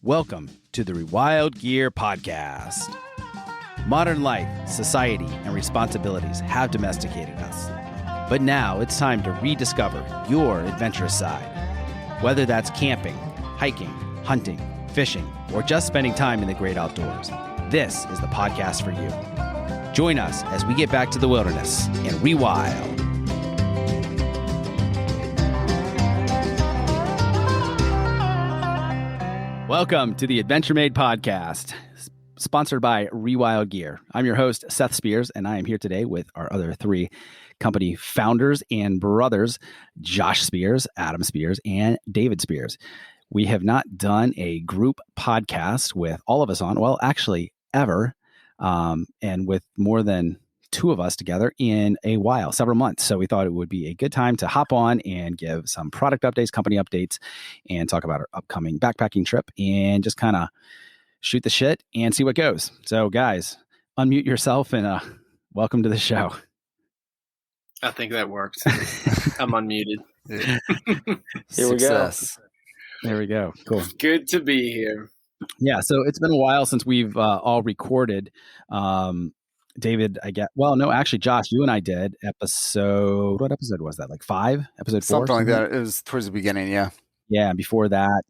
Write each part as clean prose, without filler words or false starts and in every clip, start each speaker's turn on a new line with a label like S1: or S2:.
S1: Welcome to the Rewild Gear podcast. Modern life, society, and responsibilities have domesticated us. But now it's time to rediscover your adventurous side. Whether that's camping, hiking, hunting, fishing, or just spending time in the great outdoors, this is the podcast for you. Join us as we get back to the wilderness and rewild. Welcome to the Adventure Made podcast, sponsored by Rewild Gear. I'm your host, Seth Spears, and I am here today with our other three company founders and brothers, Josh Spears, Adam Spears, and David Spears. We have not done a group podcast with all of us on, well, actually, ever, and with more than two of us together in a while, several months. So we thought it would be a good time to hop on and give some product updates, company updates, and talk about our upcoming backpacking trip and just kind of shoot the shit and see what goes. So guys, unmute yourself and welcome to the show.
S2: I think that worked. I'm unmuted.
S3: Here we go.
S1: There we go. Cool.
S2: Good to be here.
S1: Yeah. So it's been a while since we've all recorded. David, actually, Josh, you and I did what episode was that? Like 5? Episode 4?
S3: Something like that. It was towards the beginning, yeah.
S1: Yeah, and before that,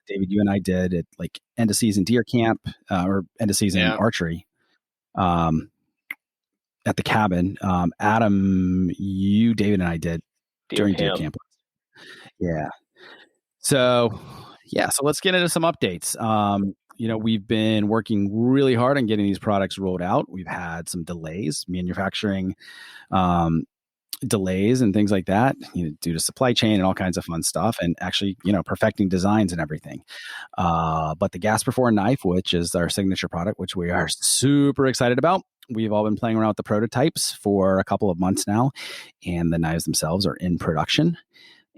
S1: David, you and I did at like end of season deer camp or end of season archery at the cabin. Adam, you, David, and I did during deer camp. Yeah. So let's get into some updates. We've been working really hard on getting these products rolled out. We've had some delays, manufacturing delays and things like that, due to supply chain and all kinds of fun stuff, and actually, perfecting designs and everything. But the Gasper 4 knife, which is our signature product, which we are super excited about. We've all been playing around with the prototypes for a couple of months now, and the knives themselves are in production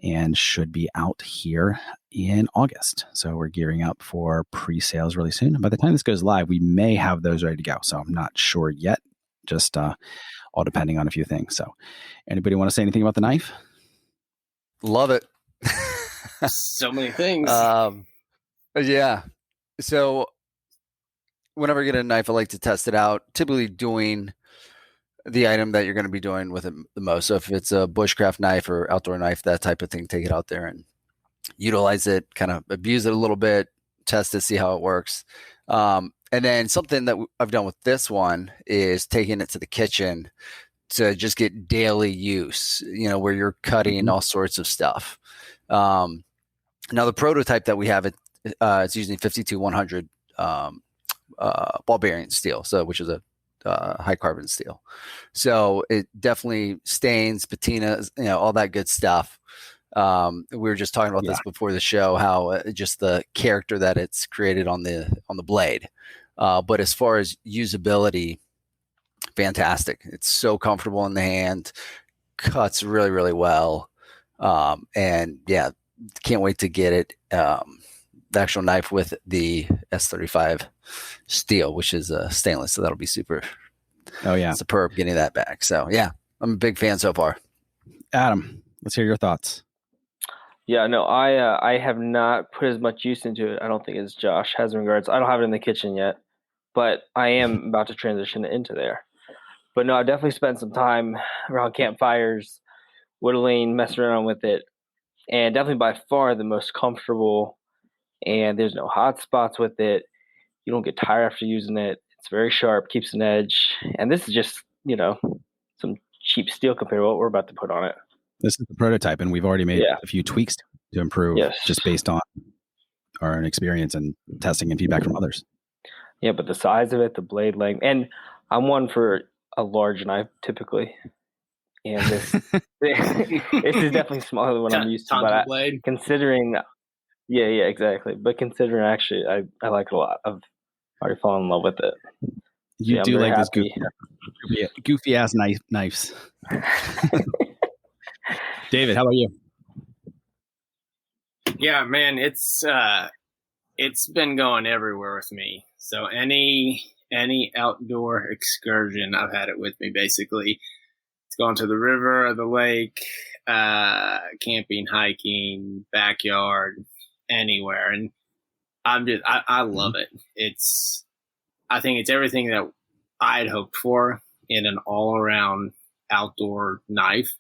S1: and should be out here in August. So we're gearing up for pre-sales really soon. And by the time this goes live, we may have those ready to go. So I'm not sure yet, just all depending on a few things. So anybody want to say anything about the knife?
S3: Love it.
S2: So many things.
S3: Yeah. So whenever I get a knife, I like to test it out, typically doing the item that you're going to be doing with it the most. So if it's a bushcraft knife or outdoor knife, that type of thing, take it out there and utilize it, kind of abuse it a little bit, test it, see how it works. And then something that I've done with this one is taking it to the kitchen to just get daily use, where you're cutting all sorts of stuff. Now the prototype that we have, it's using 52-100 ball bearing steel, which is a high carbon steel. So it definitely stains, patinas, all that good stuff. We were just talking about this before the show, how just the character that it's created on the blade. But as far as usability, fantastic. It's so comfortable in the hand, cuts really, really well. And yeah, can't wait to get it. The actual knife with the S35 steel, which is stainless. So that'll be super superb getting that back. So yeah, I'm a big fan so far.
S1: Adam, let's hear your thoughts.
S4: Yeah, no, I have not put as much use into it, I don't think, as Josh has in regards. I don't have it in the kitchen yet, but I am about to transition it into there. But no, I definitely spent some time around campfires, whittling, messing around with it, and definitely by far the most comfortable. And there's no hot spots with it. You don't get tired after using it. It's very sharp, keeps an edge. And this is just, some cheap steel compared to what we're about to put on it.
S1: This is the prototype, and we've already made a few tweaks to improve just based on our experience and testing and feedback from others.
S4: Yeah, but the size of it, the blade length, and I'm one for a large knife typically. And this is definitely smaller than what I'm used to. But considering... Yeah, exactly. But considering, actually, I like it a lot. I've already fallen in love with it.
S1: You do like this goofy ass knives. David, how about you?
S2: Yeah, man, it's been going everywhere with me. So any outdoor excursion, I've had it with me basically. It's gone to the river or the lake, camping, hiking, backyard, anywhere. And I love it. I think it's everything that I'd hoped for in an all around outdoor knife,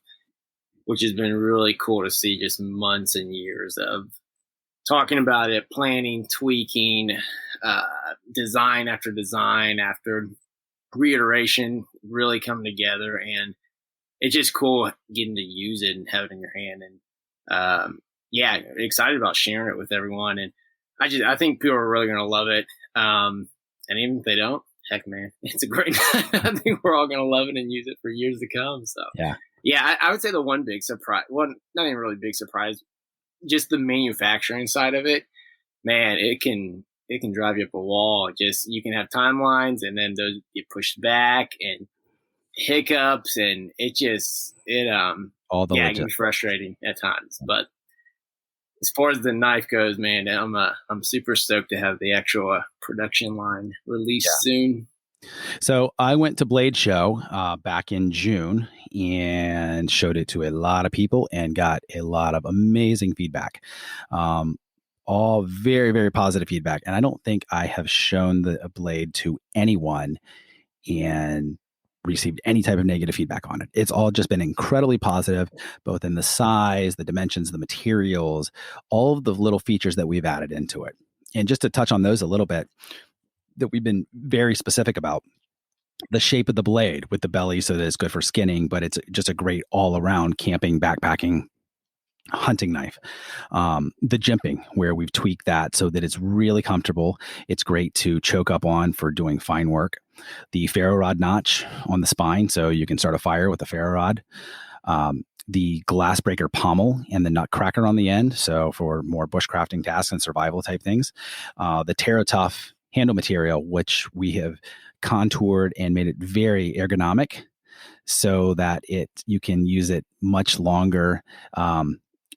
S2: which has been really cool to see. Just months and years of talking about it, planning, tweaking, design after reiteration, really come together, and it's just cool getting to use it and have it in your hand. And excited about sharing it with everyone. And I think people are really going to love it. And even if they don't, heck, man, it's a great I think we're all going to love it and use it for years to come. So I would say the one big surprise, not even really big surprise, just the manufacturing side of it, man, it can drive you up a wall. Just, you can have timelines and then those get pushed back and hiccups, and it can be frustrating at times. But as far as the knife goes, man, I'm super stoked to have the actual production line released soon.
S1: So I went to Blade Show back in June and showed it to a lot of people and got a lot of amazing feedback. All very, very positive feedback. And I don't think I have shown the blade to anyone and received any type of negative feedback on it. It's all just been incredibly positive, both in the size, the dimensions, the materials, all of the little features that we've added into it. And just to touch on those a little bit, that we've been very specific about: the shape of the blade with the belly so that it's good for skinning, but it's just a great all-around camping, backpacking, hunting knife. The jimping, where we've tweaked that so that it's really comfortable. It's great to choke up on for doing fine work. The ferro rod notch on the spine, so you can start a fire with a ferro rod. The glass breaker pommel and the nut cracker on the end, so for more bushcrafting tasks and survival type things. The TerraTough handle material, which we have contoured and made it very ergonomic so that you can use it much longer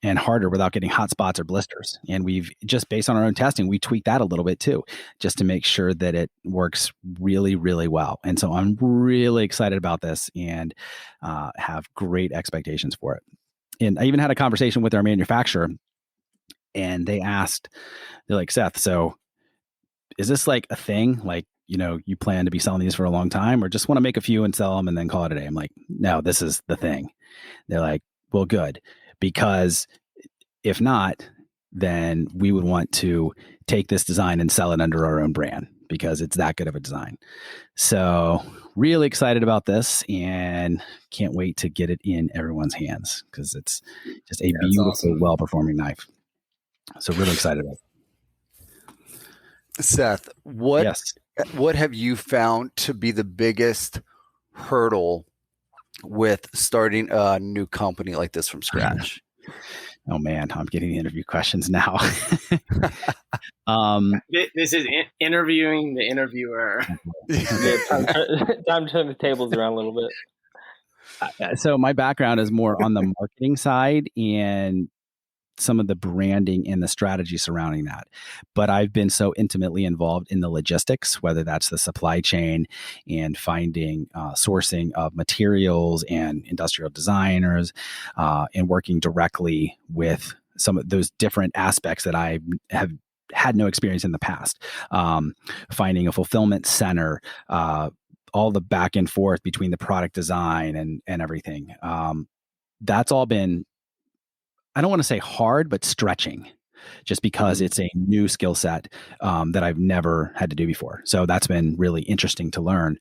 S1: and harder without getting hot spots or blisters. And we've just, based on our own testing, we tweaked that a little bit too, just to make sure that it works really, really well. And so I'm really excited about this and have great expectations for it. And I even had a conversation with our manufacturer, and they're like, Seth, so is this like a thing? Like, you plan to be selling these for a long time, or just want to make a few and sell them and then call it a day? I'm like, no, this is the thing. They're like, well, good. Because if not, then we would want to take this design and sell it under our own brand, because it's that good of a design. So really excited about this and can't wait to get it in everyone's hands, because it's just a beautiful, awesome, well-performing knife. So really excited about it.
S3: Seth, what have you found to be the biggest hurdle with starting a new company like this from scratch?
S1: Oh man, I'm getting the interview questions now.
S2: This is interviewing the interviewer.
S4: Time to turn the tables around a little bit.
S1: So my background is more on the marketing side and some of the branding and the strategy surrounding that. But I've been so intimately involved in the logistics, whether that's the supply chain and finding sourcing of materials and industrial designers, and working directly with some of those different aspects that I have had no experience in the past. Finding a fulfillment center, all the back and forth between the product design and everything. That's all been, I don't want to say hard, but stretching, just because it's a new skill set that I've never had to do before. So that's been really interesting to learn.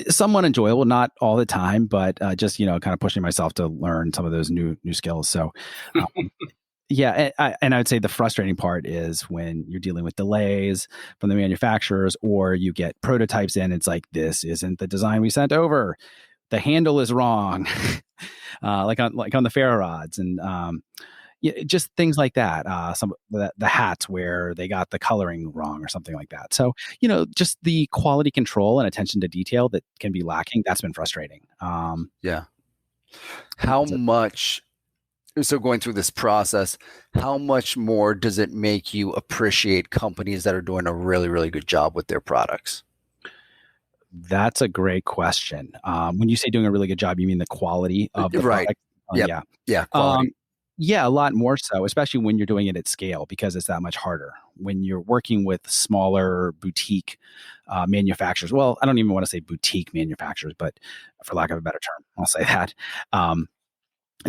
S1: Somewhat enjoyable, not all the time, but just, kind of pushing myself to learn some of those new skills. So and I would say the frustrating part is when you're dealing with delays from the manufacturers, or you get prototypes in, it's like, this isn't the design we sent over. The handle is wrong. like on the ferro rods, and just things like that. Some the hats where they got the coloring wrong or something like that. So just the quality control and attention to detail that can be lacking. That's been frustrating.
S3: How much? So going through this process, how much more does it make you appreciate companies that are doing a really, really good job with their products?
S1: That's a great question. When you say doing a really good job, you mean the quality of the product?
S3: Yeah, quality.
S1: Yeah, a lot more so, especially when you're doing it at scale, because it's that much harder. When you're working with smaller boutique manufacturers, well, I don't even want to say boutique manufacturers, but for lack of a better term, I'll say that. Um,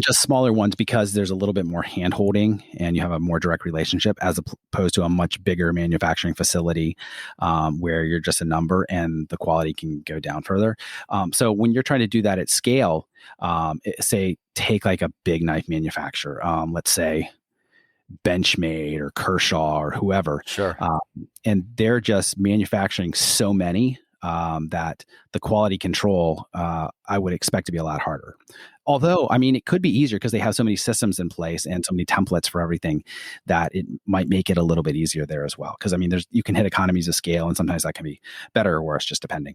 S1: just smaller ones, because there's a little bit more hand holding and you have a more direct relationship, as opposed to a much bigger manufacturing facility where you're just a number and the quality can go down further. So when you're trying to do that at scale, say take like a big knife manufacturer, let's say Benchmade or Kershaw or whoever,
S3: Sure.
S1: and they're just manufacturing so many that the quality control I would expect to be a lot harder. Although, I mean, it could be easier because they have so many systems in place and so many templates for everything that it might make it a little bit easier there as well. Because I mean, you can hit economies of scale, and sometimes that can be better or worse, just depending.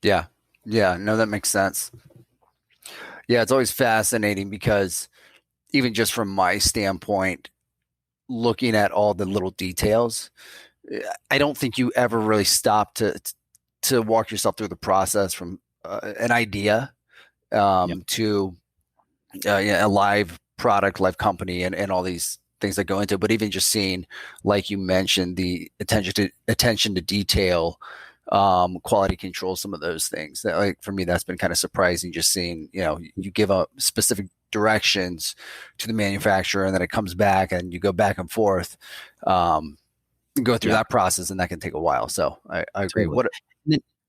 S3: Yeah. Yeah. No, that makes sense. Yeah. It's always fascinating because even just from my standpoint, looking at all the little details, I don't think you ever really stop to walk yourself through the process from an idea to a live product, live company, and all these things that go into it. But even just seeing, like you mentioned, the attention to detail, quality control, some of those things that, like, for me, that's been kind of surprising. Just seeing, you give up specific directions to the manufacturer, and then it comes back, and you go back and forth, go through that process, and that can take a while. So I agree.
S1: Totally.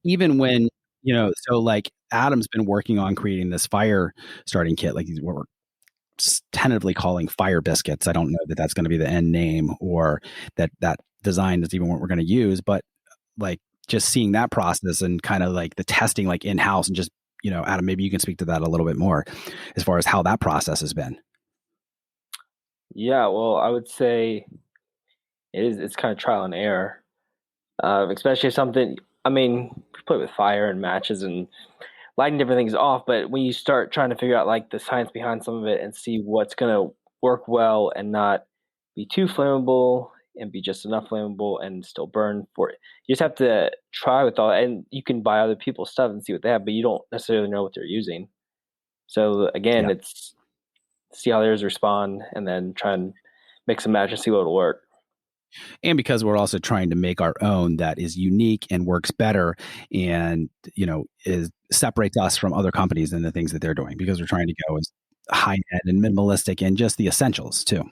S1: Even when, so like Adam's been working on creating this fire starting kit, like what we're tentatively calling fire biscuits. I don't know that that's going to be the end name, or that design is even what we're going to use, but like just seeing that process and kind of like the testing, like in-house, and just, Adam, maybe you can speak to that a little bit more as far as how that process has been.
S4: Yeah, well, I would say it's kind of trial and error, especially if something, I mean, we play with fire and matches and lighting different things off, but when you start trying to figure out like the science behind some of it and see what's going to work well and not be too flammable and be just enough flammable and still burn for it, you just have to try with all that. And you can buy other people's stuff and see what they have, but you don't necessarily know what they're using. So again, it's see how theirs respond and then try and mix and match and see what will work.
S1: And because we're also trying to make our own that is unique and works better, and separates us from other companies and the things that they're doing, because we're trying to go as high end and minimalistic and just the essentials too.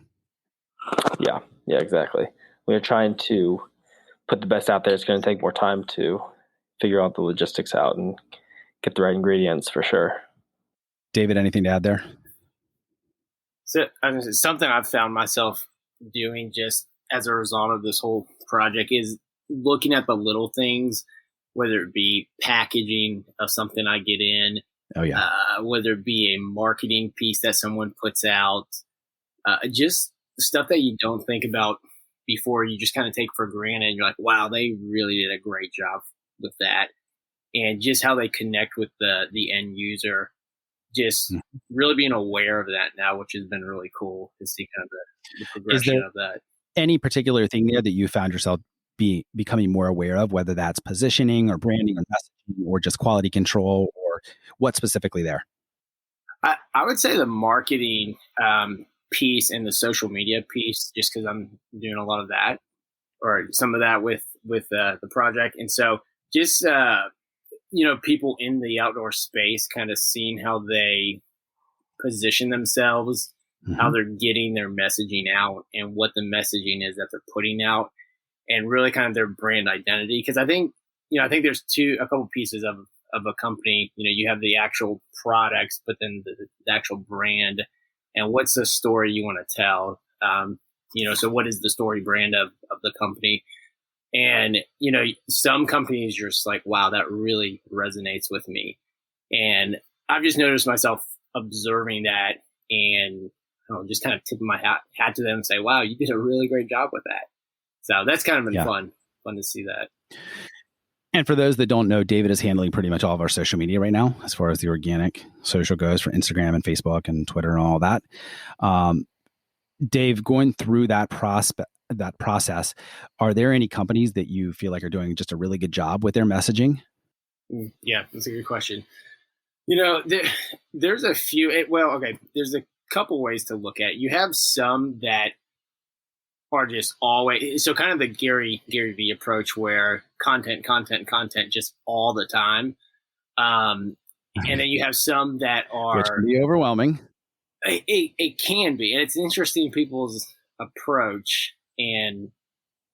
S4: Yeah, exactly. We're trying to put the best out there. It's going to take more time to figure out the logistics out and get the right ingredients for sure.
S1: David, anything to add there?
S2: So, something I've found myself doing just as a result of this whole project is looking at the little things, whether it be packaging of something I get in, whether it be a marketing piece that someone puts out, just stuff that you don't think about before, you just kind of take for granted. And you're like, wow, they really did a great job with that. And just how they connect with the end user, just really being aware of that now, which has been really cool to see kind of the progression of that.
S1: Any particular thing there that you found yourself becoming more aware of, whether that's positioning or branding or messaging or just quality control, or what specifically there?
S2: I would say the marketing piece and the social media piece, just because I'm doing a lot of that, or some of that with the project. And so just, people in the outdoor space kind of seeing how they position themselves, how they're getting their messaging out, and what the messaging is that they're putting out, and really kind of their brand identity. Because I think there's a couple pieces of a company. You have the actual products, but then the actual brand, and what's the story you want to tell. So what is the story brand of the company? And, some companies you're just like, wow, that really resonates with me. And I've just noticed myself observing that, and just kind of tipping my hat to them and say, wow, you did a really great job with that. So that's kind of been fun to see that.
S1: And for those that don't know, David is handling pretty much all of our social media right now, as far as the organic social goes, for Instagram and Facebook and Twitter and all that. Dave, going through that process, are there any companies that you feel like are doing just a really good job with their messaging? Yeah,
S2: that's a good question. There's a few. There's a couple ways to look at it. You have some that are just always, so kind of the Gary V approach where content just all the time. And then you have some that are,
S1: which can be overwhelming.
S2: It can be, and it's interesting people's approach and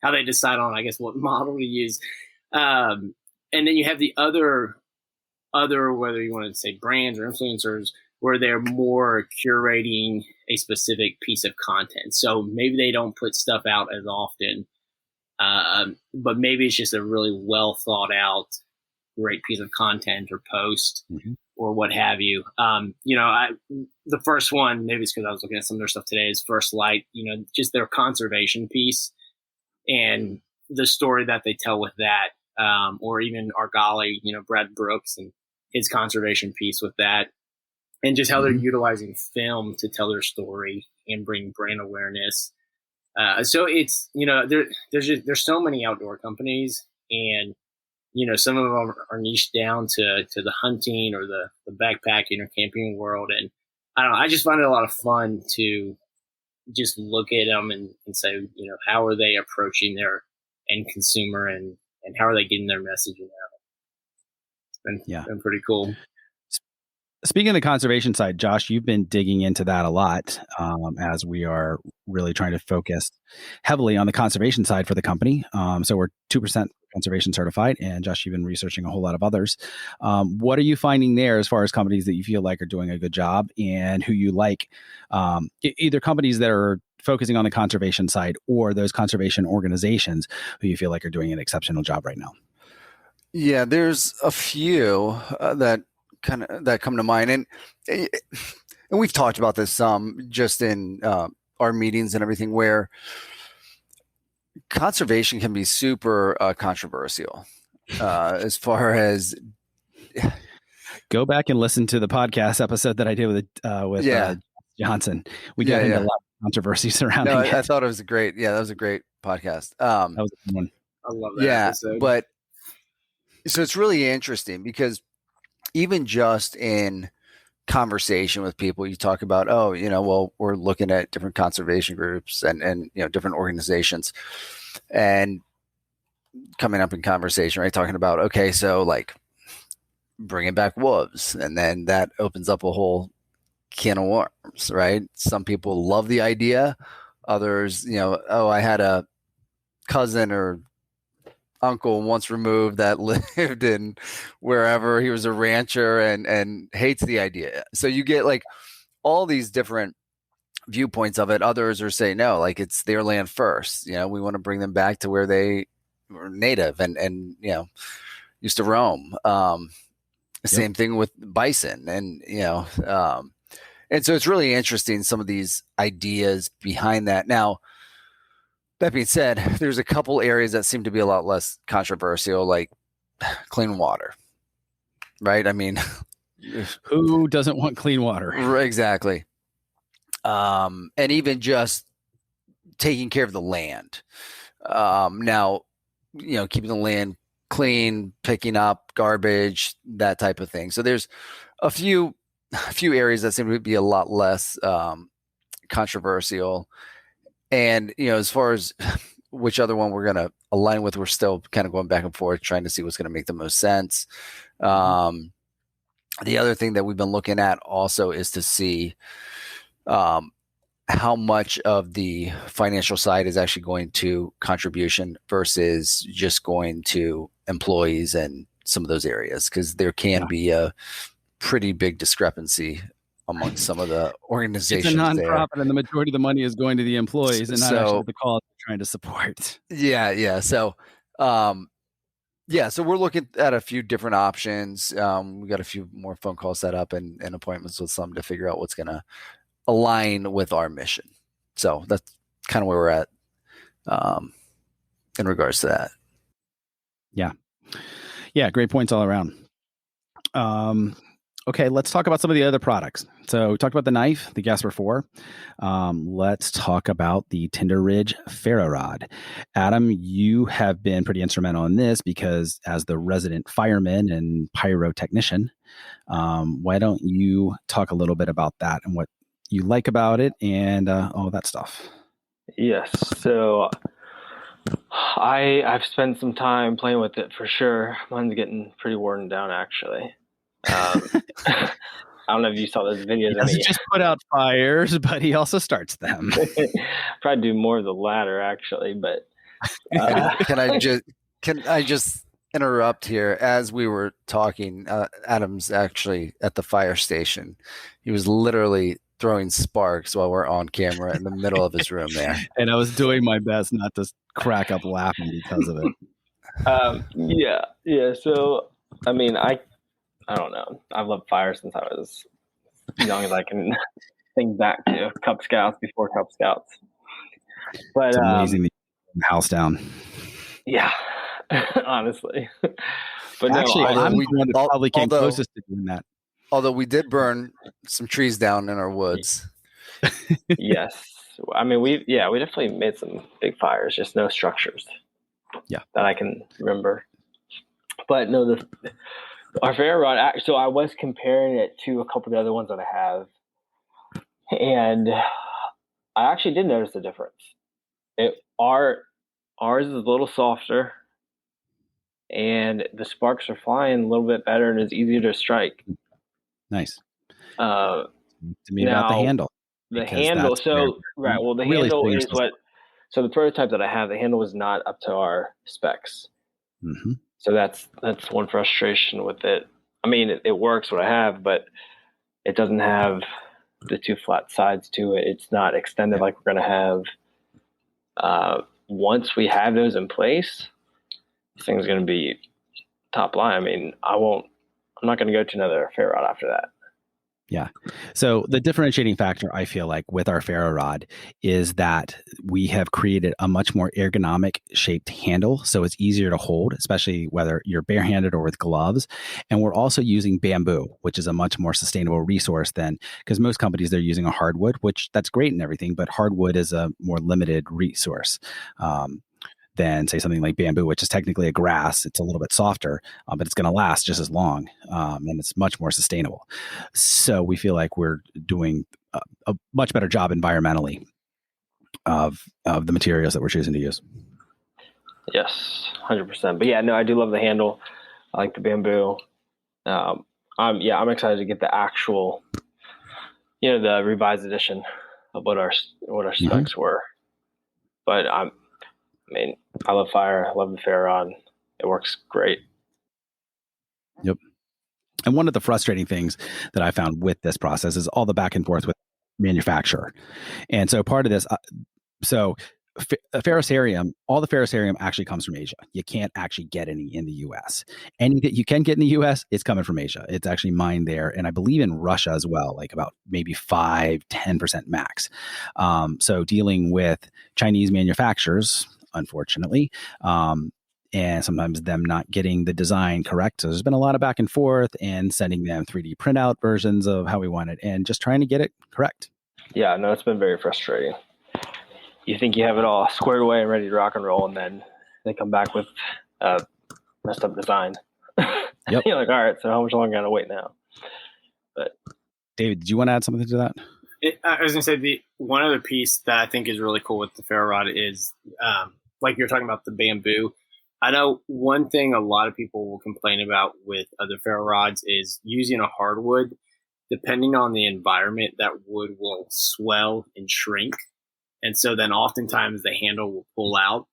S2: how they decide on, I guess, what model to use. And then you have the other, whether you want to say brands or influencers, where they're more curating a specific piece of content. So maybe they don't put stuff out as often, but maybe it's just a really well thought out, great piece of content or post or what have you. The first one, maybe it's because I was looking at some of their stuff today, is First Light, just their conservation piece and the story that they tell with that, or even Argali, Brad Brooks and his conservation piece with that. And just how they're utilizing film to tell their story and bring brand awareness. So it's, there's so many outdoor companies, and, some of them are niched down to the hunting or the backpacking or camping world. And I don't know, I just find it a lot of fun to just look at them and say, how are they approaching their end consumer and how are they getting their messaging out? It's been pretty cool.
S1: Speaking of the conservation side, Josh, you've been digging into that a lot, as we are really trying to focus heavily on the conservation side for the company. So we're 2% conservation certified, and Josh, you've been researching a whole lot of others. What are you finding there as far as companies that you feel like are doing a good job, and who you like, either companies that are focusing on the conservation side or those conservation organizations who you feel like are doing an exceptional job right now?
S3: Yeah, there's a few that come to mind, and we've talked about this some just in our meetings and everything, where conservation can be super controversial as far as
S1: go back and listen to the podcast episode that I did with Johnson. We got into a lot of controversy surrounding it.
S3: I thought it was that was a great podcast.
S1: That was a good one.
S2: I love that episode.
S3: But so it's really interesting because even just in conversation with people, you talk about, we're looking at different conservation groups and different organizations and coming up in conversation, right? Talking about, okay, so like bringing back wolves, and then that opens up a whole can of worms, right? Some people love the idea. Others, I had a cousin or uncle once removed that lived in wherever, he was a rancher and hates the idea. So you get like all these different viewpoints of it. Others are saying, no, like it's their land first. We want to bring them back to where they were native and used to roam. Same thing with bison and so it's really interesting, some of these ideas behind that. Now, that being said, there's a couple areas that seem to be a lot less controversial, like clean water, right? I mean,
S1: who doesn't want clean water?
S3: Exactly. And even just taking care of the land. Now, keeping the land clean, picking up garbage, that type of thing. So there's a few areas that seem to be a lot less controversial. And, as far as which other one we're going to align with, we're still kind of going back and forth, trying to see what's going to make the most sense. The other thing that we've been looking at also is to see how much of the financial side is actually going to contribution versus just going to employees and some of those areas, because there can be a pretty big discrepancy among some of the organizations.
S1: It's a nonprofit, and the majority of the money is going to the employees and not actually the cause they're trying to support.
S3: Yeah. So, so we're looking at a few different options. We got a few more phone calls set up and appointments with some to figure out what's going to align with our mission. So that's kind of where we're at in regards to that.
S1: Yeah. Great points all around. Okay, let's talk about some of the other products. So we talked about the knife, the Gasper 4. Let's talk about the Tinder Ridge Ferro Rod. Adam, you have been pretty instrumental in this because as the resident fireman and pyrotechnician, why don't you talk a little bit about that and what you like about it and all that stuff.
S4: Yes. So I've spent some time playing with it for sure. Mine's getting pretty worn down, actually. I don't know if you saw those videos.
S1: He doesn't just put out fires, but he also starts them.
S4: Probably do more of the latter, actually. But
S3: Can I just interrupt here? As we were talking, Adam's actually at the fire station. He was literally throwing sparks while we're on camera in the middle of his room there.
S1: And I was doing my best not to crack up laughing because of it.
S4: Yeah. So, I mean, I don't know. I've loved fire since I was young as I can think back to Cub Scouts, before Cub Scouts. But
S1: it's amazing that you the house down.
S4: Yeah, honestly. But
S1: actually,
S4: no,
S1: I'm the one that probably came closest to doing that.
S3: Although we did burn some trees down in our woods.
S4: Yes. I mean, we definitely made some big fires, just no structures.
S1: Yeah.
S4: That I can remember. But no, our ferro rod, so I was comparing it to a couple of the other ones that I have. And I actually did notice a difference. Ours is a little softer, and the sparks are flying a little bit better, and it's easier to strike.
S1: Nice.
S4: To
S1: me about the handle.
S4: The handle. So right. Well, the handle is what. So the prototype that I have, the handle was not up to our specs.
S1: Mm-hmm.
S4: So that's one frustration with it. I mean, it works what I have, but it doesn't have the two flat sides to it. It's not extended like we're going to have. Once we have those in place, this thing's going to be top line. I mean, I'm not going to go to another ferro rod after that.
S1: Yeah. So the differentiating factor, I feel like, with our ferro rod is that we have created a much more ergonomic shaped handle. So it's easier to hold, especially whether you're barehanded or with gloves. And we're also using bamboo, which is a much more sustainable resource than, because most companies, they're using a hardwood, which that's great and everything, but hardwood is a more limited resource. Than say something like bamboo, which is technically a grass. It's a little bit softer, but it's going to last just as long, and it's much more sustainable. So we feel like we're doing a much better job environmentally of the materials that we're choosing to use.
S4: Yes, 100%. But yeah, no, I do love the handle. I like the bamboo. I'm excited to get the actual, the revised edition of what our specs were. But I love fire. I love the ferro rod. It works great.
S1: Yep. And one of the frustrating things that I found with this process is all the back and forth with manufacturer. And so part of this, ferrocerium, all the ferrocerium actually comes from Asia. You can't actually get any in the US. Any that you can get in the US, it's coming from Asia. It's actually mined there. And I believe in Russia as well, like about maybe 5-10% max. So dealing with Chinese manufacturers, unfortunately, and sometimes them not getting the design correct. So there's been a lot of back and forth and sending them 3D printout versions of how we want it and just trying to get it correct.
S4: Yeah, no, it's been very frustrating. You think you have it all squared away and ready to rock and roll, and then they come back with messed up design.
S1: Yep.
S4: You're like, all right, so how much longer gotta wait now? But
S1: David, did you want to add something to that?
S2: I was going to say one other piece that I think is really cool with the ferro rod is, like you're talking about the bamboo. I know one thing a lot of people will complain about with other ferro rods is using a hardwood. Depending on the environment, that wood will swell and shrink. And so then oftentimes the handle will pull out.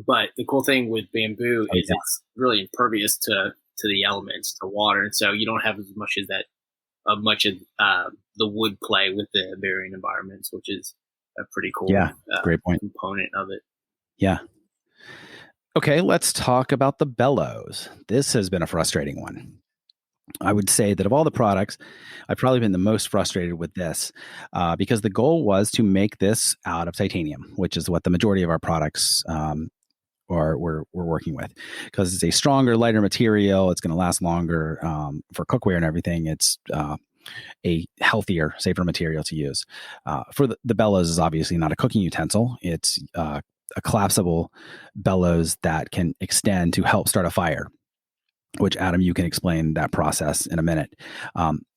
S2: But the cool thing with bamboo is it's really impervious to the elements, to water. And so you don't have as much as the wood play with the varying environments, which is a pretty cool
S1: great point.
S2: component of it.
S1: Yeah. Okay, let's talk about the bellows. This has been a frustrating one. I would say that of all the products, I've probably been the most frustrated with this because the goal was to make this out of titanium, which is what the majority of our products we're working with, because it's a stronger, lighter material. It's going to last longer for cookware and everything. It's a healthier, safer material to use. For the bellows is obviously not a cooking utensil. It's a collapsible bellows that can extend to help start a fire. which Adam, you can explain that process in a minute.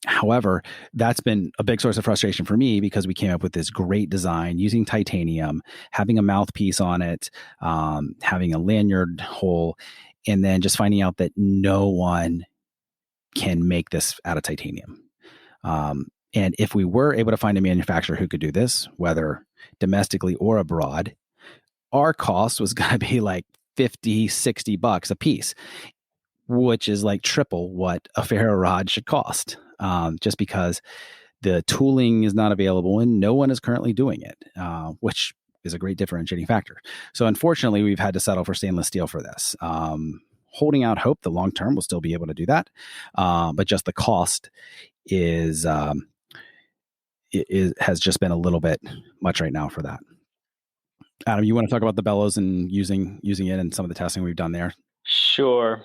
S1: However, that's been a big source of frustration for me because we came up with this great design using titanium, having a mouthpiece on it, having a lanyard hole, and then just finding out that no one can make this out of titanium. And if we were able to find a manufacturer who could do this, whether domestically or abroad, our cost was going to be like $50-$60 a piece, which is like triple what a ferro rod should cost, just because the tooling is not available and no one is currently doing it, which is a great differentiating factor. So unfortunately, we've had to settle for stainless steel for this. Holding out hope the long term will still be able to do that, but just the cost has just been a little bit much right now for that. Adam, you want to talk about the bellows and using it and some of the testing we've done there?
S4: Sure.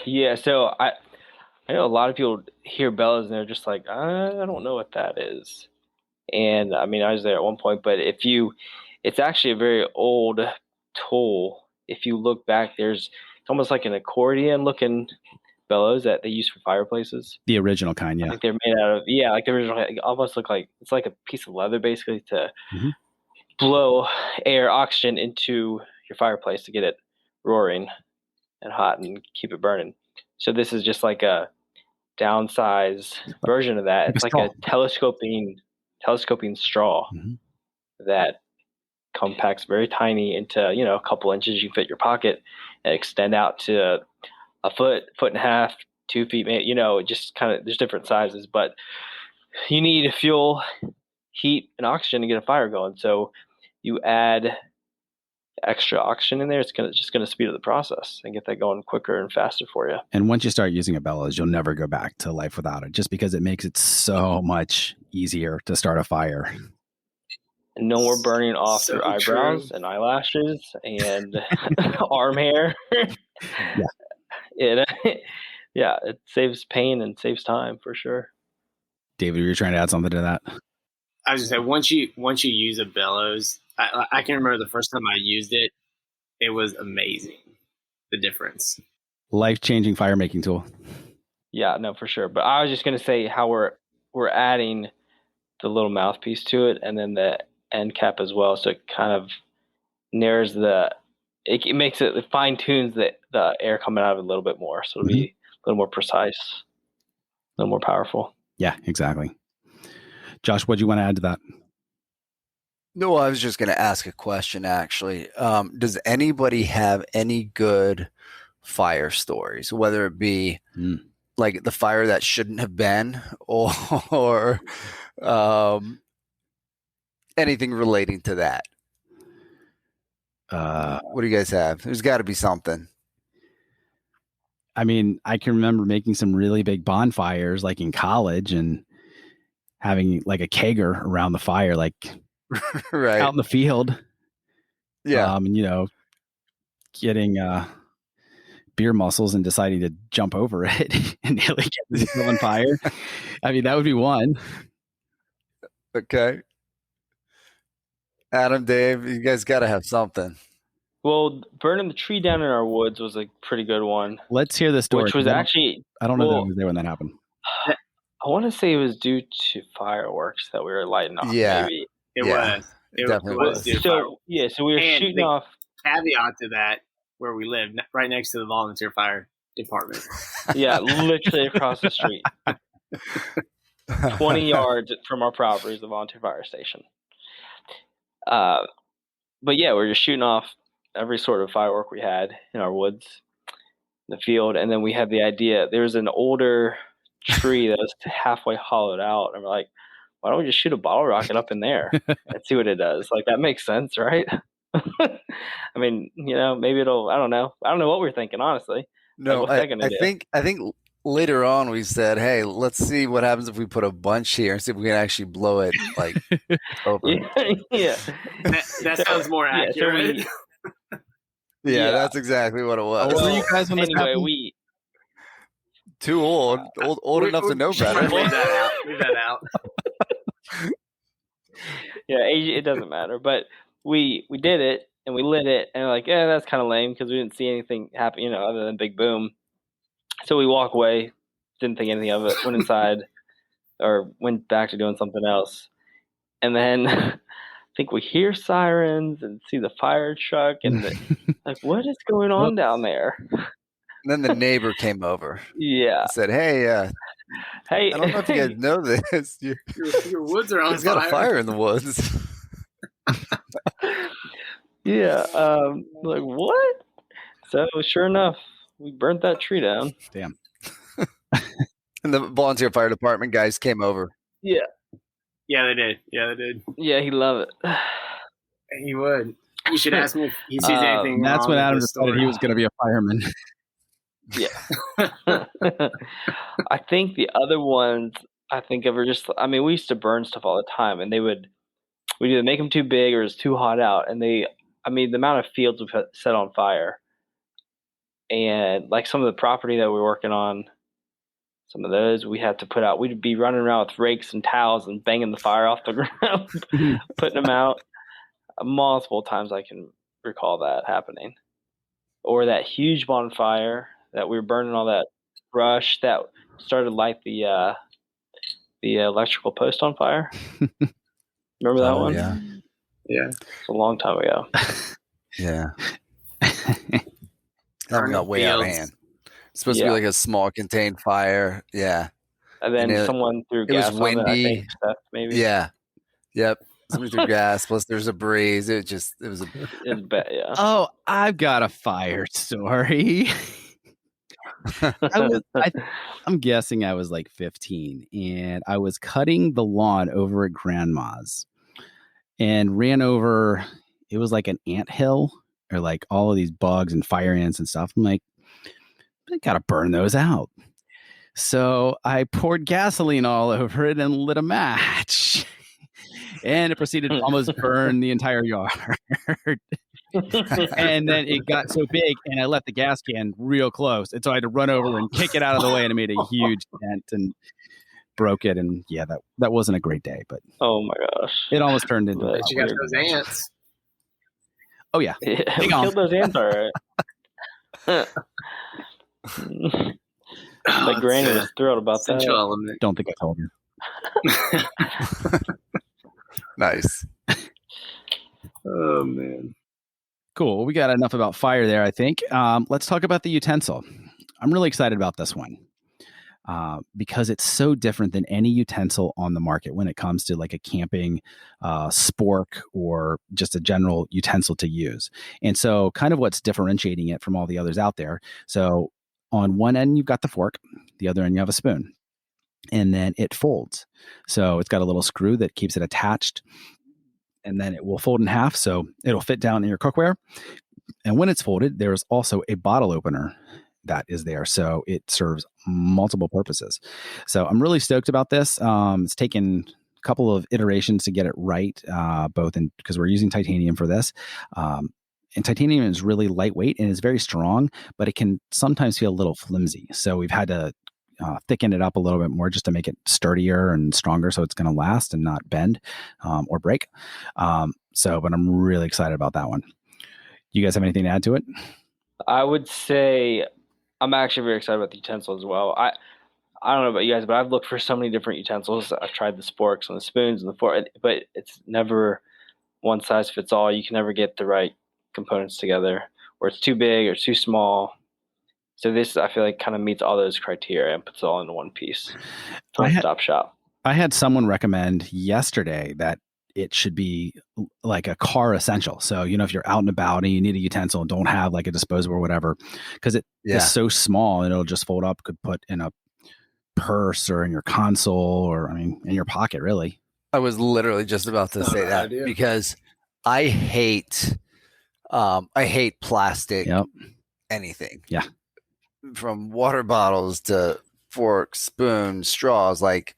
S4: Yeah. So I know a lot of people hear bellows and they're just like, I don't know what that is. And I mean, I was there at one point, but it's actually a very old tool. If you look back, it's almost like an accordion looking bellows that they use for fireplaces.
S1: The original kind, yeah.
S4: I think they're made out of, like the original, almost look like, it's like a piece of leather basically to blow air, oxygen into your fireplace to get it roaring and hot and keep it burning. So this is just like a downsized version of that. It's like a telescoping straw that compacts very tiny into, a couple inches. You fit your pocket and extend out to a foot and a half, 2 feet, just kind of, there's different sizes, but you need fuel, heat, and oxygen to get a fire going. So you add extra oxygen in there, it's just going to speed up the process and get that going quicker and faster for you.
S1: And once you start using a bellows, you'll never go back to life without it, just because it makes it so much easier to start a fire.
S4: And no more burning off your eyebrows and eyelashes and arm hair. It saves pain and saves time for sure.
S1: David, you were trying to add something to that?
S2: I was gonna say once you use a bellows, I can remember the first time I used it. It was amazing, the difference.
S1: Life-changing fire making tool.
S4: Yeah, no, for sure. But I was just gonna say how we're adding the little mouthpiece to it, and then the end cap as well. So it kind of narrows it makes it fine tunes the air coming out of it a little bit more, so it'll be a little more precise, a little more powerful.
S1: Yeah, exactly. Josh, what do you want to add to that?
S3: No, I was just going to ask a question, actually. Does anybody have any good fire stories, whether it be like the fire that shouldn't have been or anything relating to that? What do you guys have? There's got to be something.
S1: I mean, I can remember making some really big bonfires like in college and having like a kegger around the fire, like
S3: right
S1: out in the field.
S3: Yeah.
S1: And, getting beer muscles and deciding to jump over it and nearly get this on fire. I mean, that would be one.
S3: Okay. Adam, Dave, you guys got to have something.
S4: Well, burning the tree down in our woods was a pretty good one.
S1: Let's hear the story.
S4: Which was actually...
S1: I don't know that I was there when that happened.
S4: I want to say it was due to fireworks that we were lighting off.
S3: Yeah.
S4: Maybe.
S2: It was. It definitely was.
S4: So we were shooting off.
S2: Caveat to that, where we live, right next to the volunteer fire department.
S4: Yeah, literally across the street. 20 yards from our property is the volunteer fire station. But yeah, we were just shooting off every sort of firework we had in our woods, in the field. And then we had the idea, there was an older tree that was halfway hollowed out. And we're like, why don't we just shoot a bottle rocket up in there and see what it does? Like, that makes sense, right? I mean, maybe it'll, I don't know what we were thinking, honestly.
S3: No, I think later on we said, hey, let's see what happens if we put a bunch here and see if we can actually blow it like open.
S4: Yeah.
S2: That sounds more accurate.
S3: Yeah, that's exactly what it was.
S1: What were you guys when this
S4: anyway,
S1: happened?
S3: Too old enough to know better.
S2: Leave that out.
S4: Yeah, it doesn't matter. But we did it and we lit it and we're like, that's kind of lame because we didn't see anything happen, other than big boom. So we walk away, didn't think anything of it, went inside or went back to doing something else. And then I think we hear sirens and see the fire truck and like, what is going on down there?
S3: And then the neighbor came over.
S4: Yeah.
S3: And said, hey,
S4: Hey,
S3: I don't know if you guys know this.
S2: Your woods are on
S3: There's got a fire in the woods.
S4: Yeah. Like, what? So sure enough, we burnt that tree down.
S1: Damn.
S3: And the volunteer fire department guys came over.
S4: Yeah.
S2: Yeah, they did.
S4: Yeah, he loved it.
S2: He would. You should ask him if he sees anything
S1: That's
S2: wrong
S1: when
S2: with
S1: Adam
S2: this
S1: decided
S2: story.
S1: he was going to be a fireman.
S4: Yeah. I think the other ones I think of are just, I mean, we used to burn stuff all the time, and we'd either make them too big or it's too hot out. And the amount of fields we've set on fire, and like some of the property that we're working on, some of those we had to put out. We'd be running around with rakes and towels and banging the fire off the ground, putting them out. Multiple times I can recall that happening. Or that huge bonfire that we were burning all that brush that started to light the electrical post on fire. Remember that one?
S3: Yeah.
S2: Yeah.
S4: It's a long time ago.
S3: Yeah. That one got way out of hand. It's supposed to be like a small contained fire. Yeah.
S4: And then someone threw gas
S3: was windy.
S4: on it, I think, Seth, maybe.
S3: Yeah. Yep. Somebody threw gas, plus there's a breeze. It was
S4: yeah.
S1: Oh, I've got a fire story. I'm guessing I was like 15, and I was cutting the lawn over at grandma's and ran over, it was like an ant hill or like all of these bugs and fire ants and stuff. I'm like, I gotta burn those out. So I poured gasoline all over it and lit a match. And it proceeded to almost burn the entire yard. And then it got so big, and I left the gas can real close. And so I had to run over and kick it out of the way, and it made a huge dent and broke it. And yeah, that wasn't a great day, but
S4: oh my gosh,
S1: it almost turned into
S2: But you got those ants.
S1: Oh yeah.
S4: We killed those ants, all right. My granny was thrilled about that.
S2: Element.
S1: Don't think I told her.
S3: nice.
S2: Oh man.
S1: Cool. We got enough about fire there, I think. Let's talk about the utensil. I'm really excited about this one because it's so different than any utensil on the market when it comes to like a camping spork or just a general utensil to use. And so kind of what's differentiating it from all the others out there. So on one end, you've got the fork. The other end, you have a spoon. And then it folds. So it's got a little screw that keeps it attached. And then it will fold in half, so it'll fit down in your cookware. And when it's folded, there's also a bottle opener that is there, so it serves multiple purposes. So I'm really stoked about this. It's taken a couple of iterations to get it right, because we're using titanium for this. And titanium is really lightweight and is very strong, but it can sometimes feel a little flimsy. So we've had to thicken it up a little bit more just to make it sturdier and stronger, so it's going to last and not bend or break. But I'm really excited about that one. You guys have anything to add to it?
S4: I would say I'm actually very excited about the utensil as well. I don't know about you guys, but I've looked for so many different utensils. I've tried the sporks and the spoons and the fork, but it's never one size fits all. You can never get the right components together, or it's too big or too small. So this, I feel like, kind of meets all those criteria and puts it all into one piece. One-stop shop.
S1: I had someone recommend yesterday that it should be like a car essential. So, if you're out and about and you need a utensil and don't have like a disposable or whatever, because it is so small and it'll just fold up, could put in a purse or in your console or, in your pocket, really.
S3: I was literally just about to say that because I hate plastic anything.
S1: Yeah.
S3: From water bottles to forks, spoons, straws, like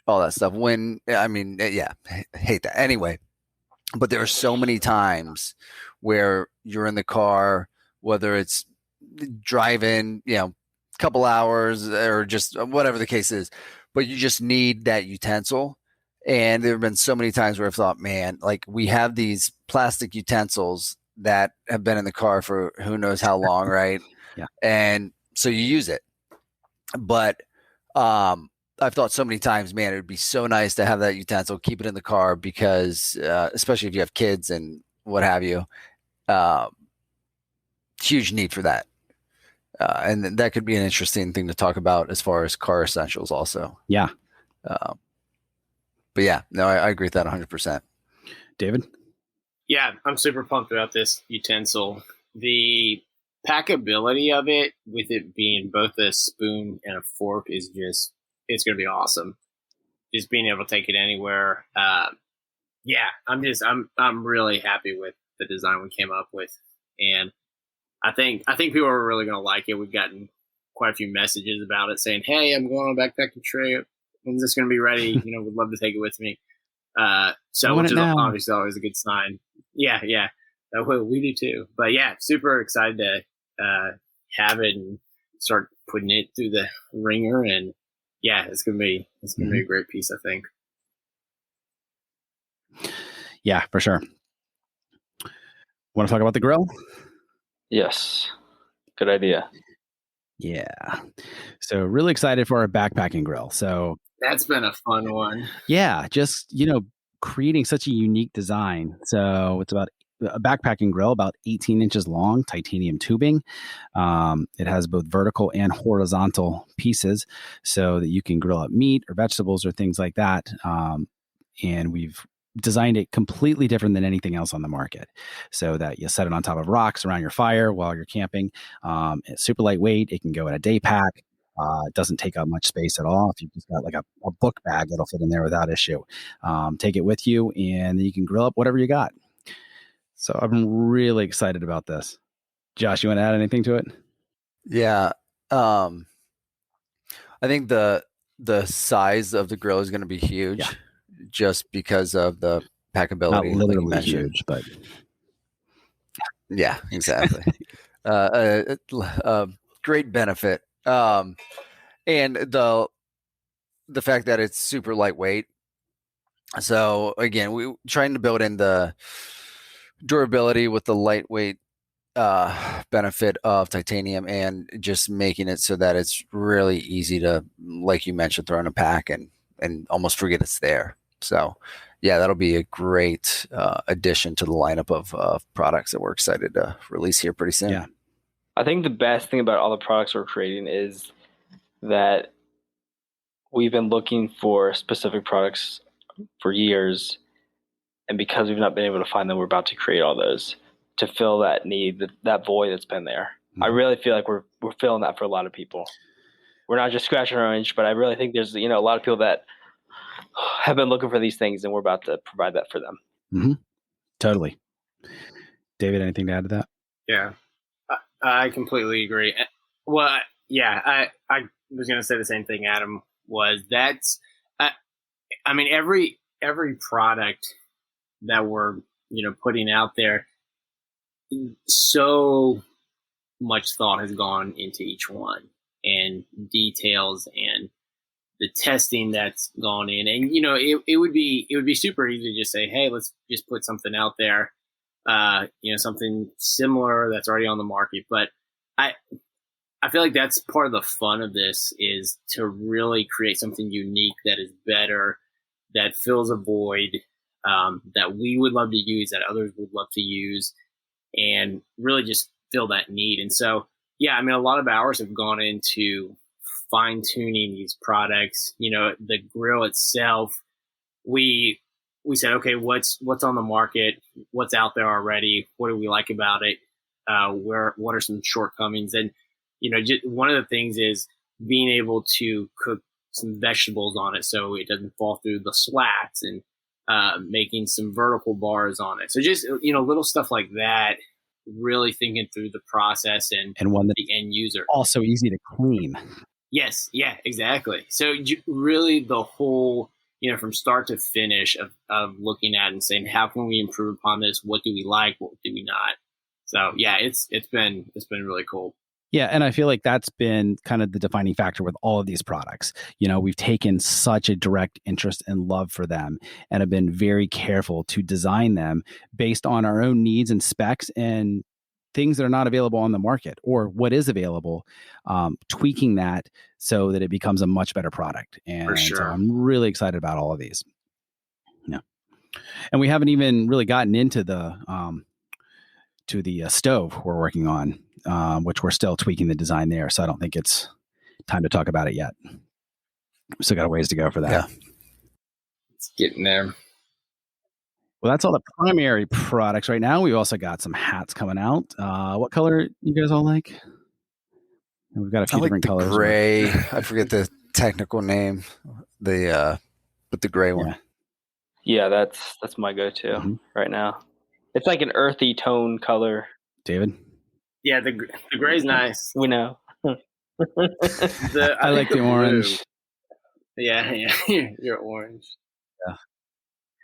S3: all that stuff. Hate that. Anyway, but there are so many times where you're in the car, whether it's driving, a couple hours or just whatever the case is, but you just need that utensil. And there have been so many times where I've thought, man, like we have these plastic utensils that have been in the car for who knows how long, right?
S1: Yeah.
S3: And so you use it But I've thought so many times, man, it would be so nice to have that utensil, keep it in the car, because especially if you have kids and what have you, huge need for that. And that could be an interesting thing to talk about as far as car essentials also.
S1: Yeah.
S3: But yeah, no, I agree with that 100%.
S1: David?
S2: Yeah, I'm super pumped about this utensil. The packability of it, with it being both a spoon and a fork, is just, it's going to be awesome. Just being able to take it anywhere. Yeah, I'm really happy with the design we came up with. And I think people are really going to like it. We've gotten quite a few messages about it saying, "Hey, I'm going on a backpacking trip. When's this going to be ready? Would love to take it with me." So which is obviously always a good sign. Yeah. We do too. But yeah, super excited to have it and start putting it through the ringer. And yeah, it's gonna be a great piece, I think.
S1: Yeah, for sure. Want to talk about the grill?
S4: Yes. Good idea.
S1: Yeah. So really excited for our backpacking grill. So
S2: that's been a fun one.
S1: Yeah, just creating such a unique design. So it's about a backpacking grill, about 18 inches long, titanium tubing. It has both vertical and horizontal pieces so that you can grill up meat or vegetables or things like that. And we've designed it completely different than anything else on the market, so that you set it on top of rocks around your fire while you're camping. It's super lightweight. It can go in a day pack. It doesn't take up much space at all. If you've just got like a book bag, it'll fit in there without issue. Take it with you, and then you can grill up whatever you got. So I'm really excited about this. Josh, you want to add anything to it?
S3: Yeah. I think the size of the grill is going to be huge, just because of the packability.
S1: Not literally huge, but
S3: yeah, exactly. Great benefit. And the fact that it's super lightweight. So again, we trying to build in the durability with the lightweight benefit of titanium, and just making it so that it's really easy to, like you mentioned, throw in a pack and almost forget it's there. So yeah, that'll be a great addition to the lineup of products that we're excited to release here pretty soon.
S1: Yeah.
S4: I think the best thing about all the products we're creating is that we've been looking for specific products for years, and because we've not been able to find them, we're about to create all those to fill that need, that void that's been there. Mm-hmm. I really feel like we're filling that for a lot of people. We're not just scratching our itch, but I really think there's a lot of people that have been looking for these things, and we're about to provide that for them.
S1: Mm-hmm. Totally. David, anything to add to that?
S2: Yeah, I completely agree. Well, yeah, I was going to say the same thing Adam was. That's, I mean, every product that we're, putting out there, so much thought has gone into each one, and details and the testing that's gone in. And, it would be super easy to just say, hey, let's just put something out there, something similar that's already on the market. But I feel like that's part of the fun of this, is to really create something unique that is better, that fills a void, that we would love to use, that others would love to use, and really just fill that need. And so, yeah, I mean, a lot of hours have gone into fine tuning these products. The grill itself, we said, okay, what's on the market? What's out there already? What do we like about it? What are some shortcomings? And, just one of the things is being able to cook some vegetables on it so it doesn't fall through the slats, and making some vertical bars on it. So just, little stuff like that, really thinking through the process and
S1: one that
S2: the end user.
S1: Also easy to clean.
S2: Yes. Yeah, exactly. So really the whole, from start to finish of looking at and saying, how can we improve upon this? What do we like? What do we not? So yeah, it's been really cool.
S1: Yeah. And I feel like that's been kind of the defining factor with all of these products. We've taken such a direct interest and love for them, and have been very careful to design them based on our own needs and specs, and things that are not available on the market or what is available, tweaking that so that it becomes a much better product. And
S2: For sure.
S1: so I'm really excited about all of these. Yeah. And we haven't even really gotten into the stove we're working on, which we're still tweaking the design there. So I don't think it's time to talk about it yet. We still got a ways to go for that.
S3: Yeah.
S2: It's getting there.
S1: Well, that's all the primary products right now. We've also got some hats coming out. What color you guys all like? We've got a few different colors.
S3: Gray. I forget the technical name. With the gray one.
S4: Yeah, that's my go-to right now. It's like an earthy tone color.
S1: David?
S2: Yeah, the gray's nice.
S4: We know.
S1: I like the orange.
S2: Yeah, you're orange.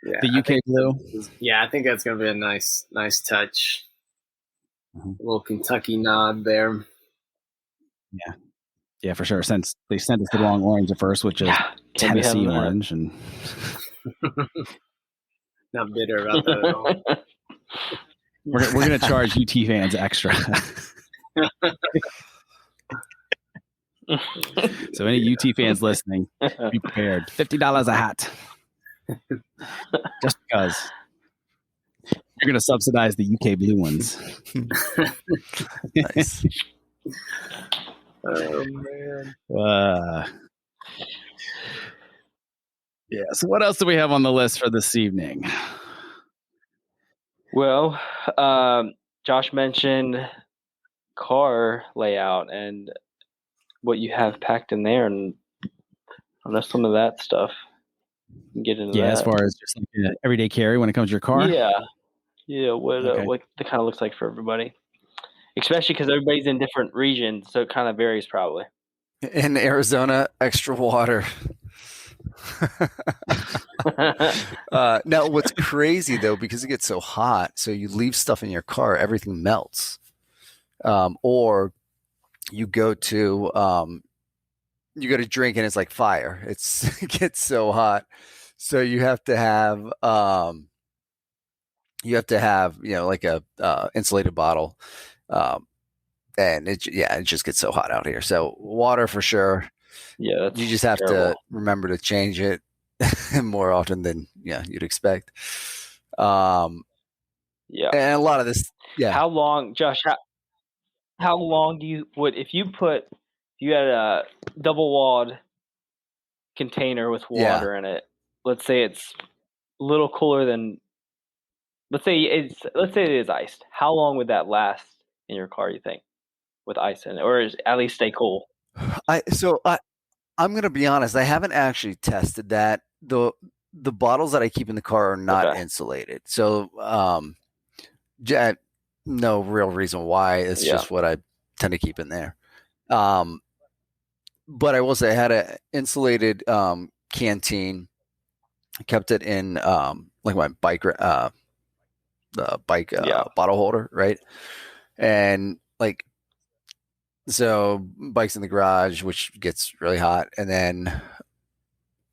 S2: Yeah,
S1: the UK blue.
S2: Yeah, I think that's gonna be a nice touch. A little Kentucky nod there.
S1: Yeah, for sure. Since they sent us the wrong orange at first, which is Tennessee orange, and
S2: not bitter about that at all.
S1: we're gonna charge UT fans extra. So any UT fans listening, be prepared. $50 a hat. Just because you're going to subsidize the UK blue ones.
S3: Nice.
S2: Oh man.
S1: Yeah. So what else do we have on the list for this evening?
S4: Well, Josh mentioned car layout and what you have packed in there, and I know some of that stuff. Get into that.
S1: As far as just like an everyday carry when it comes to your car.
S4: Yeah. What it kind of looks like for everybody, especially because everybody's in different regions, so it kind of varies probably.
S3: In Arizona, extra water. Now, what's crazy though, because it gets so hot, so you leave stuff in your car, everything melts. Or you go to drink and it's like fire. It gets so hot, so you have to have like a insulated bottle, and it just gets so hot out here. So water for sure.
S4: Yeah,
S3: you just have to remember to change it more often than you'd expect. And a lot of this. Yeah.
S4: How long, Josh? How long do you if you had a double walled container with water in it? Let's say it's a little cooler than. Let's say it is iced. How long would that last in your car, you think, with ice in it, or at least stay cool?
S3: I'm gonna be honest. I haven't actually tested that. The bottles that I keep in the car are not insulated, so no real reason why. It's just what I tend to keep in there. But I will say I had an insulated canteen. I kept it in like my bike bottle holder, right? And like, so bike's in the garage, which gets really hot, and then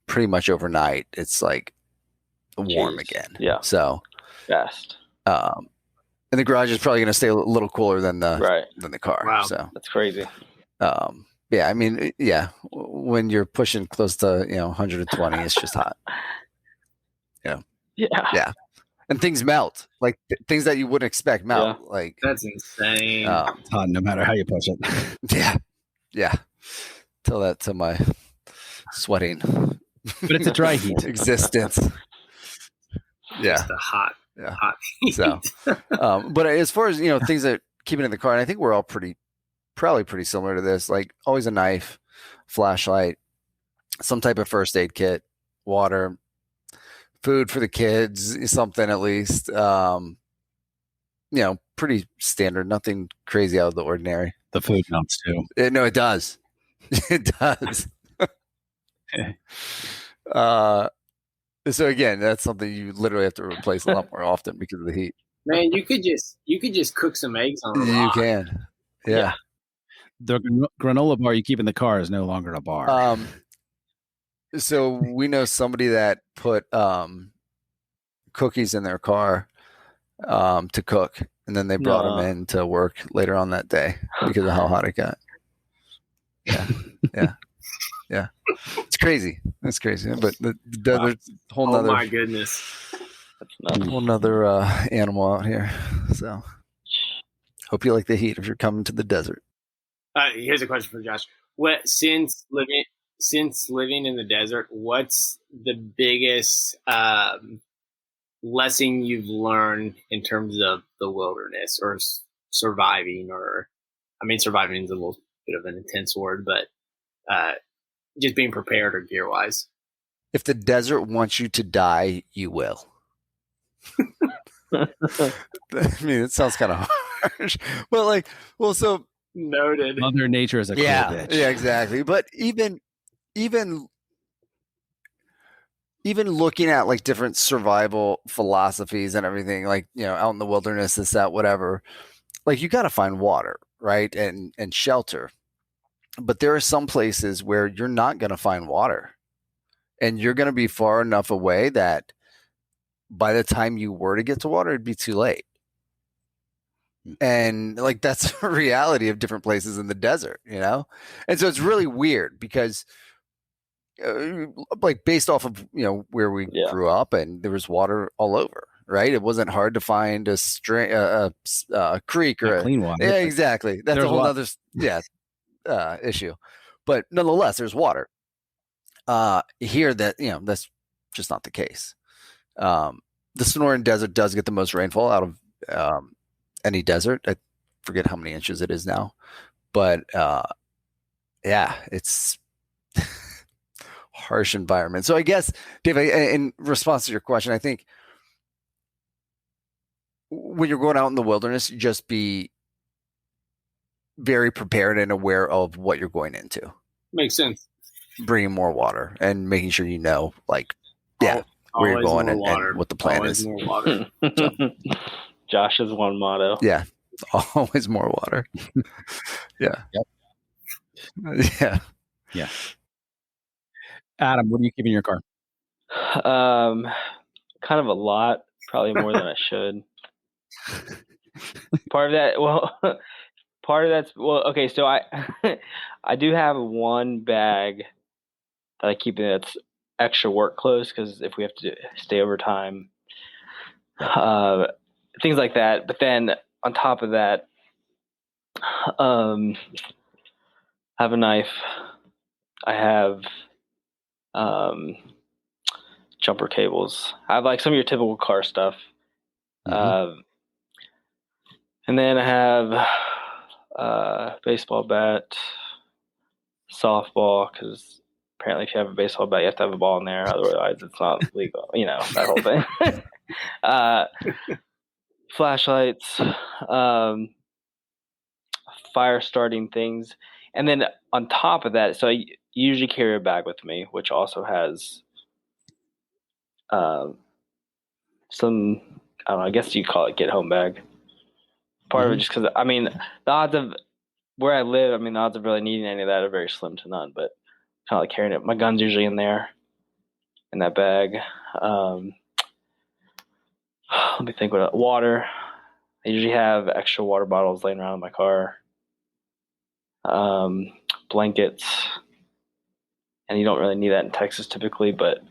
S3: pretty much overnight it's like warm again.
S4: Yeah.
S3: So
S4: fast.
S3: And the garage is probably going to stay a little cooler than the car.
S2: Wow.
S3: So
S4: that's crazy.
S3: I mean, when you're pushing close to 120, it's just hot. Yeah. And things melt, like things that you wouldn't expect melt.
S4: Yeah.
S3: Like
S2: that's insane.
S1: It's hot no matter how you push it.
S3: Yeah. Tell that to my sweating.
S1: But it's a dry heat
S3: existence.
S2: Just a hot heat.
S3: So, but as far as things that keep it in the car, and I think we're all probably pretty similar to this. Like always a knife, flashlight, some type of first aid kit, water, food for the kids, something at least. Pretty standard, nothing crazy out of the ordinary.
S1: The food melts too.
S3: No, it does. It does. So again, that's something you literally have to replace a lot more often because of the heat.
S2: Man, you could just cook some eggs on a rock.
S3: You can. Yeah.
S1: The granola bar you keep in the car is no longer a bar.
S3: So we know somebody that put cookies in their car to cook, and then they brought him in to work later on that day because of how hot it got. Yeah. It's crazy. It's crazy. But there's a whole nother.
S2: Oh my goodness.
S3: Whole nother animal out here. So hope you like the heat if you're coming to the desert.
S2: Here's a question for Josh. Since living in the desert, what's the biggest lesson you've learned in terms of the wilderness or surviving? Or, I mean, surviving is a little bit of an intense word, but just being prepared or gear wise.
S3: If the desert wants you to die, you will. I mean, it sounds kind of harsh, but so
S2: noted.
S1: Mother Nature is a cool bitch.
S3: Yeah, exactly. But even looking at like different survival philosophies and everything, like, you know, out in the wilderness, this, that, whatever, like you got to find water, right? And shelter. But there are some places where you're not going to find water, and you're going to be far enough away that by the time you were to get to water, it'd be too late. And like, that's the reality of different places in the desert, you know? And so it's really weird because like based off of, you know, where we grew up, and there was water all over, right? It wasn't hard to find a stream, a creek or
S1: clean water.
S3: Yeah, exactly. That's a whole other issue. But nonetheless, there's water. Here, that, you know, that's just not the case. The Sonoran Desert does get the most rainfall out of any desert. I forget how many inches it is now, but it's harsh environment. So I guess, Dave, in response to your question, I think when you're going out in the wilderness, just be very prepared and aware of what you're going into.
S2: Makes sense.
S3: Bringing more water and making sure you know, like, where you're going and what the plan is.
S2: More water.
S3: So,
S4: Josh's one motto.
S3: Yeah. Always more water. Yeah.
S1: Yep. Yeah. Adam, what are you keeping in your car?
S4: Kind of a lot, probably more than I should. Part of that's okay. So I do have one bag that I keep in that's extra work clothes, because if we have to stay overtime, things like that. But then on top of that, I have a knife. I have jumper cables. I have like some of your typical car stuff.
S3: Mm-hmm.
S4: And then I have baseball bat, softball, because apparently if you have a baseball bat, you have to have a ball in there. Otherwise, it's not legal. You know, that whole thing. Flashlights, fire starting things. And then on top of that, so I usually carry a bag with me, which also has some, I don't know, I guess you call it get home bag. Part of it just because, I mean, the odds of where I live, I mean, the odds of really needing any of that are very slim to none, but kind of like carrying it. My gun's usually in there, in that bag. Let me think what water. I usually have extra water bottles laying around in my car. Blankets. And you don't really need that in Texas typically, but,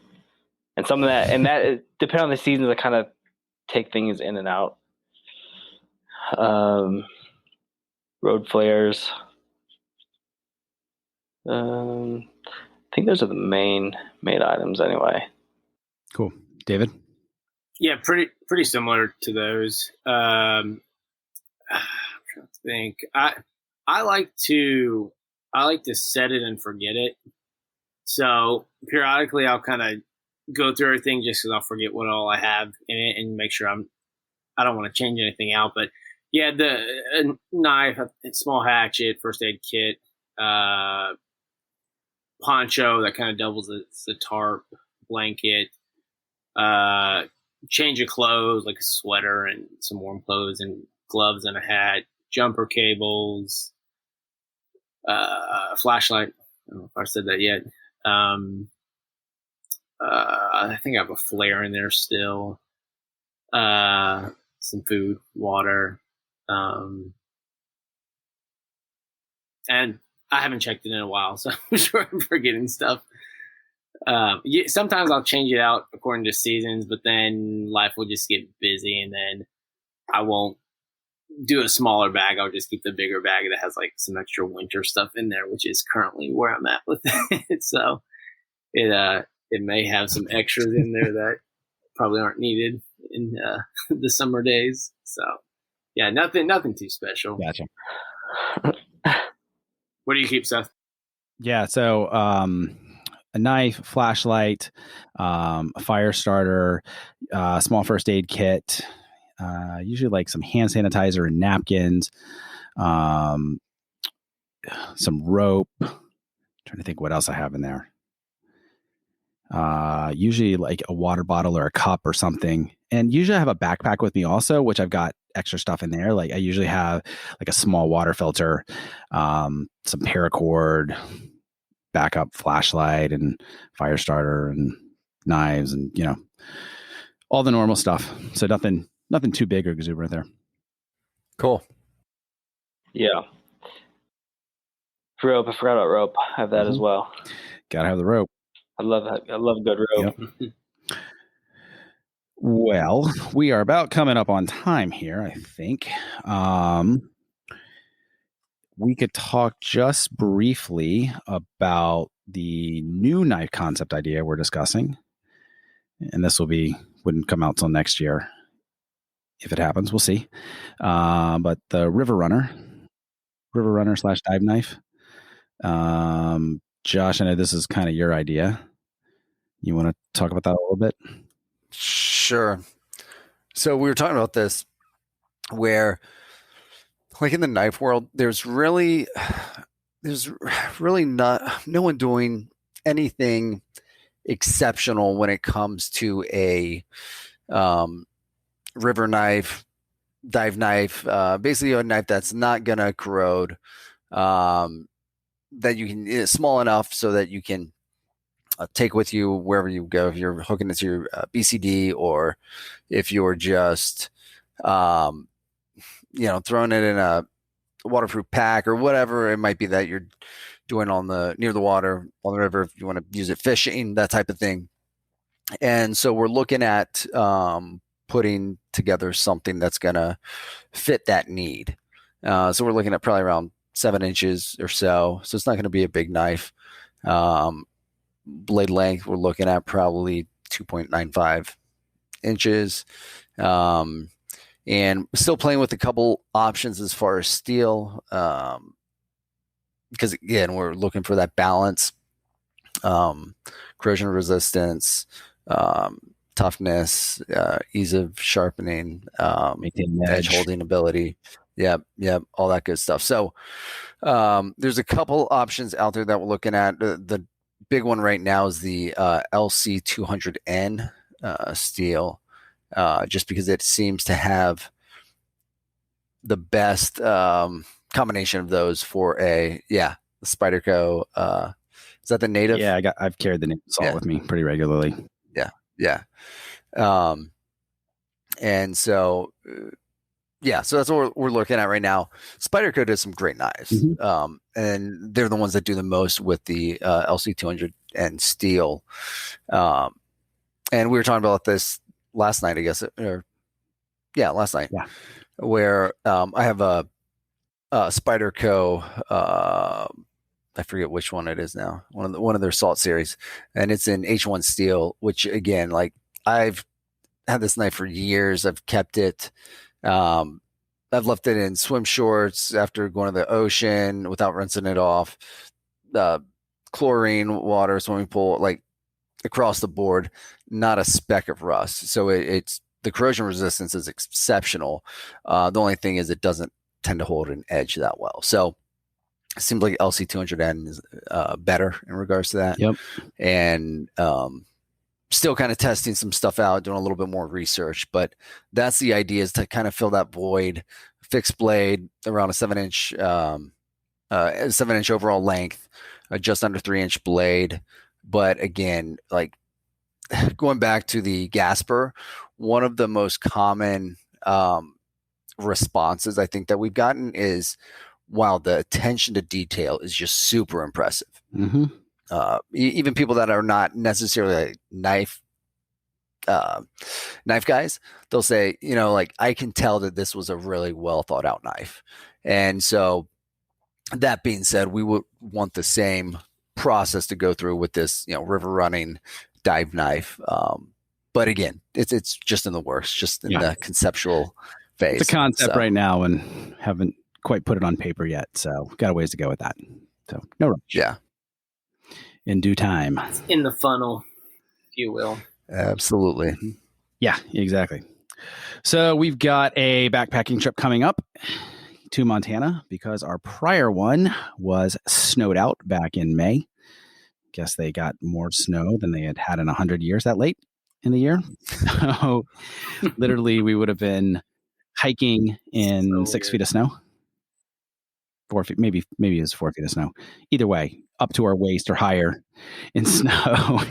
S4: and some of that, and that, depending on the seasons, I kind of take things in and out. Road flares. I think those are the main items anyway.
S1: Cool. David?
S2: Yeah, pretty similar to those. I'm trying to think. I like to set it and forget it. So periodically I'll kind of go through everything just because I'll forget what all I have in it and make sure I don't want to change anything out. But yeah, a knife, a small hatchet, first aid kit, poncho that kind of doubles as a tarp, blanket, change of clothes like a sweater and some warm clothes and gloves and a hat, jumper cables, flashlight. I don't know if I said that yet. I think I have a flare in there still. Some food, water, And I haven't checked it in a while, so I'm sure I'm forgetting stuff. Sometimes I'll change it out according to seasons, but then life will just get busy, and then I won't do a smaller bag. I'll just keep the bigger bag that has like some extra winter stuff in there, which is currently where I'm at with it. So it may have some extras in there that probably aren't needed in the summer days. So yeah, nothing too special.
S1: Gotcha.
S2: What do you keep, Seth?
S1: Yeah, so a knife, flashlight, a fire starter, small first aid kit, usually like some hand sanitizer and napkins, some rope. I'm trying to think what else I have in there. Usually like a water bottle or a cup or something. And usually I have a backpack with me also, which I've got extra stuff in there. Like I usually have like a small water filter, some paracord, backup flashlight and fire starter and knives and, all the normal stuff. So nothing too big or exuberant there.
S3: Cool.
S4: Yeah. Rope. I forgot about rope. I have that as well.
S1: Gotta have the rope.
S4: I love that. I love good rope.
S1: Yep. Well, we are about coming up on time here, I think. We could talk just briefly about the new knife concept idea we're discussing. And this wouldn't come out till next year. If it happens, we'll see. But the River Runner / dive knife. Josh, I know this is kind of your idea. You want to talk about that a little bit?
S3: Sure. So we were talking about this where, like in the knife world, there's really not no one doing anything exceptional when it comes to a river knife, dive knife, basically a knife that's not gonna corrode, that you can, it's small enough so that you can take with you wherever you go. If you're hooking it to your BCD, or if you're just throwing it in a waterproof pack or whatever it might be that you're doing near the water on the river, if you want to use it fishing, that type of thing. And so we're looking at putting together something that's going to fit that need. So we're looking at probably around 7 inches or so. So it's not going to be a big knife. Blade length, we're looking at probably 2.95 inches. And still playing with a couple options as far as steel, because again, we're looking for that balance, corrosion resistance, toughness, ease of sharpening, edge holding ability. Yep, all that good stuff. So there's a couple options out there that we're looking at. The big one right now is the LC200N steel. Just because it seems to have the best combination of those for the Spyderco. Is that the native?
S1: Yeah, I've carried the native salt with me pretty regularly.
S3: Yeah. And so, so that's what we're looking at right now. Spyderco does some great knives, and they're the ones that do the most with the LC200 and steel. And we were talking about this last night, I guess, last night, where I have a Spyderco. I forget which one it is now. One of their salt series, and it's in H1 steel. Which again, like I've had this knife for years. I've kept it. I've left it in swim shorts after going to the ocean without rinsing it off. Chlorine, water, swimming pool, like across the board, not a speck of rust. So it's the corrosion resistance is exceptional. The only thing is it doesn't tend to hold an edge that well. So it seems like LC200N is better in regards to that.
S1: Yep.
S3: And still kind of testing some stuff out, doing a little bit more research, but that's the idea, is to kind of fill that void. Fixed blade around a 7-inch, 7-inch overall length, just under 3-inch blade. But again, like going back to the Gasper, one of the most common responses I think that we've gotten is, wow, the attention to detail is just super impressive.
S1: Mm-hmm.
S3: Even people that are not necessarily like knife guys, they'll say, like, I can tell that this was a really well thought out knife. And so that being said, we would want the same process to go through with this, river running dive knife. But again, it's just in the works, just in the conceptual phase.
S1: It's a concept right now and haven't quite put it on paper yet. So got a ways to go with that. So no rush.
S3: Yeah.
S1: In due time.
S2: It's in the funnel, if you will.
S3: Absolutely.
S1: Yeah, exactly. So we've got a backpacking trip coming up to Montana because our prior one was snowed out back in May. Guess they got more snow than they had in 100 years that late in the year. So literally we would have been hiking in 6 feet of snow. 4 feet, maybe it was 4 feet of snow. Either way, up to our waist or higher in snow.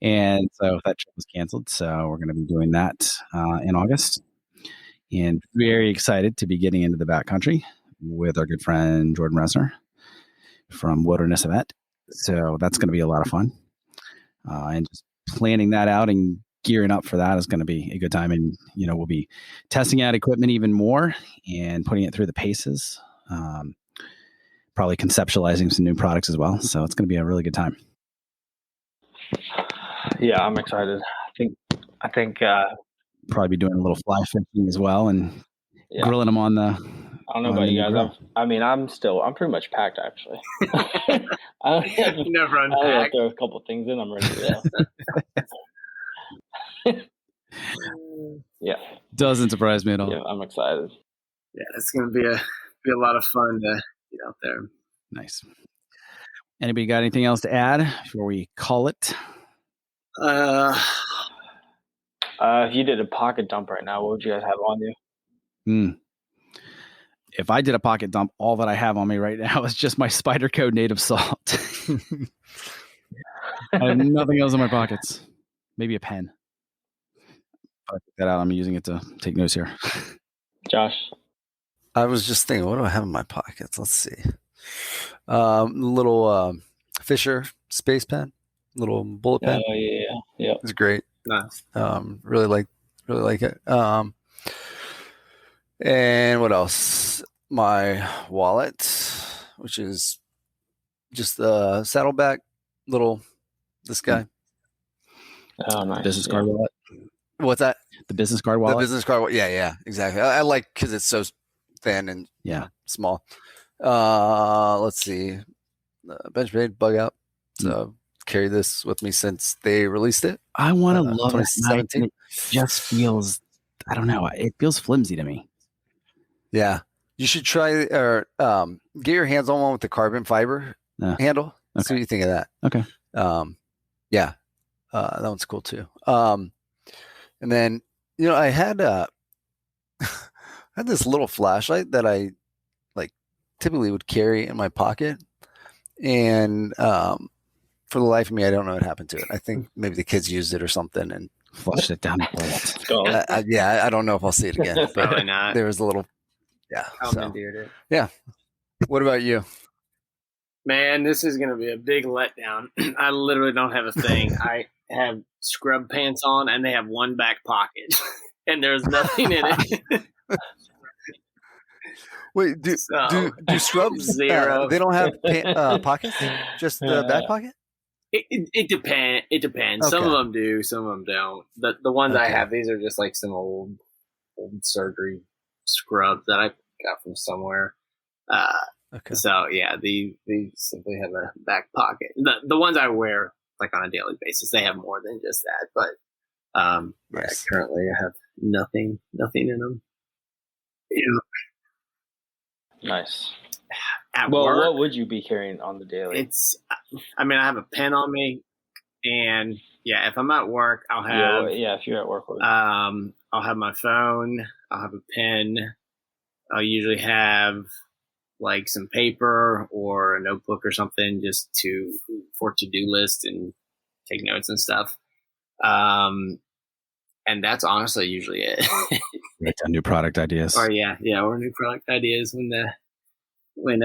S1: And so that trip was canceled. So we're going to be doing that in August. And very excited to be getting into the backcountry with our good friend Jordan Resner from Wilderness Event. So that's going to be a lot of fun. And just planning that out and gearing up for that is going to be a good time. And, we'll be testing out equipment even more and putting it through the paces. Probably conceptualizing some new products as well. So it's going to be a really good time.
S4: Yeah, I'm excited. I think
S1: probably be doing a little fly fishing as well and grilling them on the.
S4: I don't know about you guys. I'm pretty much packed actually.
S2: You never unpack.
S4: I'll throw a couple things in. I'm ready to go. Yeah.
S1: Doesn't surprise me at all.
S4: Yeah, I'm excited.
S2: Yeah, it's gonna be a lot of fun to get out there.
S1: Nice. Anybody got anything else to add before we call it?
S4: If you did a pocket dump right now, what would you guys have on you?
S1: If I did a pocket dump, all that I have on me right now is just my Spider Code native salt. I have nothing else in my pockets. Maybe a pen. If I take that out, I'm using it to take notes here.
S4: Josh?
S3: I was just thinking, what do I have in my pockets? Let's see. Little Fisher space pen, little bullet pen.
S4: Oh yeah.
S3: It's great.
S2: Nice.
S3: Really like it. And what else? My wallet, which is just the saddleback this guy.
S4: Oh, nice.
S1: Business card wallet.
S3: What's that?
S1: The business card wallet.
S3: The business card wallet. Yeah, exactly. I like because it's so thin and small. Let's see. Benchmade bug out. So carry this with me since they released it.
S1: I want to love it.
S3: 2017.
S1: It just feels, I don't know. It feels flimsy to me.
S3: Yeah. You should try or get your hands on one with the carbon fiber handle.
S1: Okay.
S3: See what you think of that.
S1: Okay.
S3: Yeah. That one's cool too. And then, I had this little flashlight that I typically would carry in my pocket. And for the life of me, I don't know what happened to it. I think maybe the kids used it or something and
S1: flushed it down the toilet.
S3: I don't know if I'll see it again. But
S2: Probably not.
S3: There was a little,
S2: Commandeered it.
S3: Yeah. What about you?
S2: Man, this is going to be a big letdown. I literally don't have a thing. I have scrub pants on, and they have one back pocket, and there's nothing in it.
S3: Wait, do scrubs?
S2: Zero.
S3: They don't have pockets, just the back pocket.
S2: It depends. It depends.
S3: Okay.
S2: Some of them do, some of them don't. The ones I
S3: Okay.
S2: have, these are just like some old surgery scrubs that I got from somewhere.
S3: Okay.
S2: So yeah, they simply have a back pocket. The ones I wear like on a daily basis, they have more than just that. But
S3: Nice.
S2: currently I have nothing in them.
S4: Nice.
S2: At
S4: Well,
S2: work,
S4: what would you be carrying on the daily?
S2: I I have a pen on me, and if I'm at work, I'll have
S4: if you're at work.
S2: I'll have my phone. I'll have a pen. I'll usually have like some paper or a notebook or something just for to-do list and take notes and stuff. And And that's honestly usually it.
S1: Write down new product ideas.
S2: Or or new product ideas when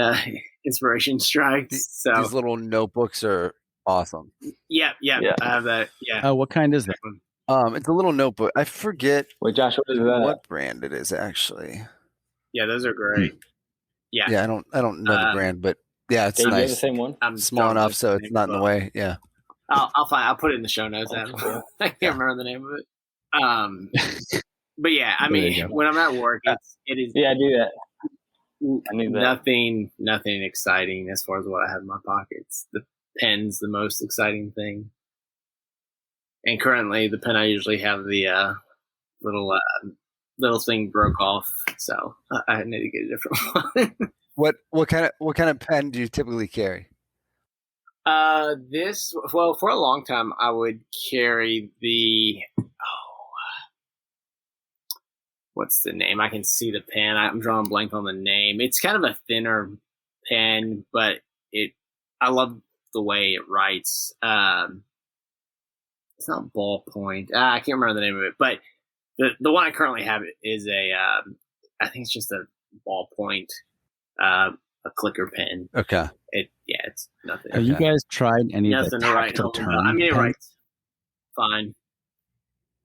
S2: inspiration strikes. So
S3: These little notebooks are awesome.
S2: yeah. I have that. Yeah.
S1: Oh, what kind is that?
S3: It's a little notebook. I forget
S4: Wait, Josh, what is that?
S3: what brand it is actually.
S2: Yeah, those are great. Yeah.
S3: Yeah, I don't know the brand, but yeah, it's
S4: Dave, you have the
S3: nice.
S4: same one?
S2: I'm
S3: Small
S2: don't
S3: enough
S2: know
S3: so
S2: the
S3: it's
S2: name
S3: not in
S2: of
S3: the
S2: it.
S3: way. Yeah.
S2: I'll put it in the show notes.
S4: That's cool.
S2: I can't remember the name of it. But yeah, I
S1: There you
S2: mean,
S1: go.
S2: when I'm at work, it is
S4: Yeah, I do that. I knew that.
S2: nothing exciting as far as what I have in my pockets. The pen's the most exciting thing. And currently, the pen I usually have the little thing broke off, so I need to get a different one.
S3: What kind of pen do you typically carry?
S2: For a long time, I would carry what's the name? I can see the pen. I'm drawing a blank on the name. It's kind of a thinner pen, but I love the way it writes. It's not ballpoint. I can't remember the name of it, but the one I currently have is I think it's just a ballpoint, a clicker pen.
S3: Okay.
S2: It's nothing.
S1: Have you guys tried any of the
S2: Nothing to write
S1: tactile
S2: home
S1: turn?
S2: about. I mean, it
S1: pens?
S2: writes fine.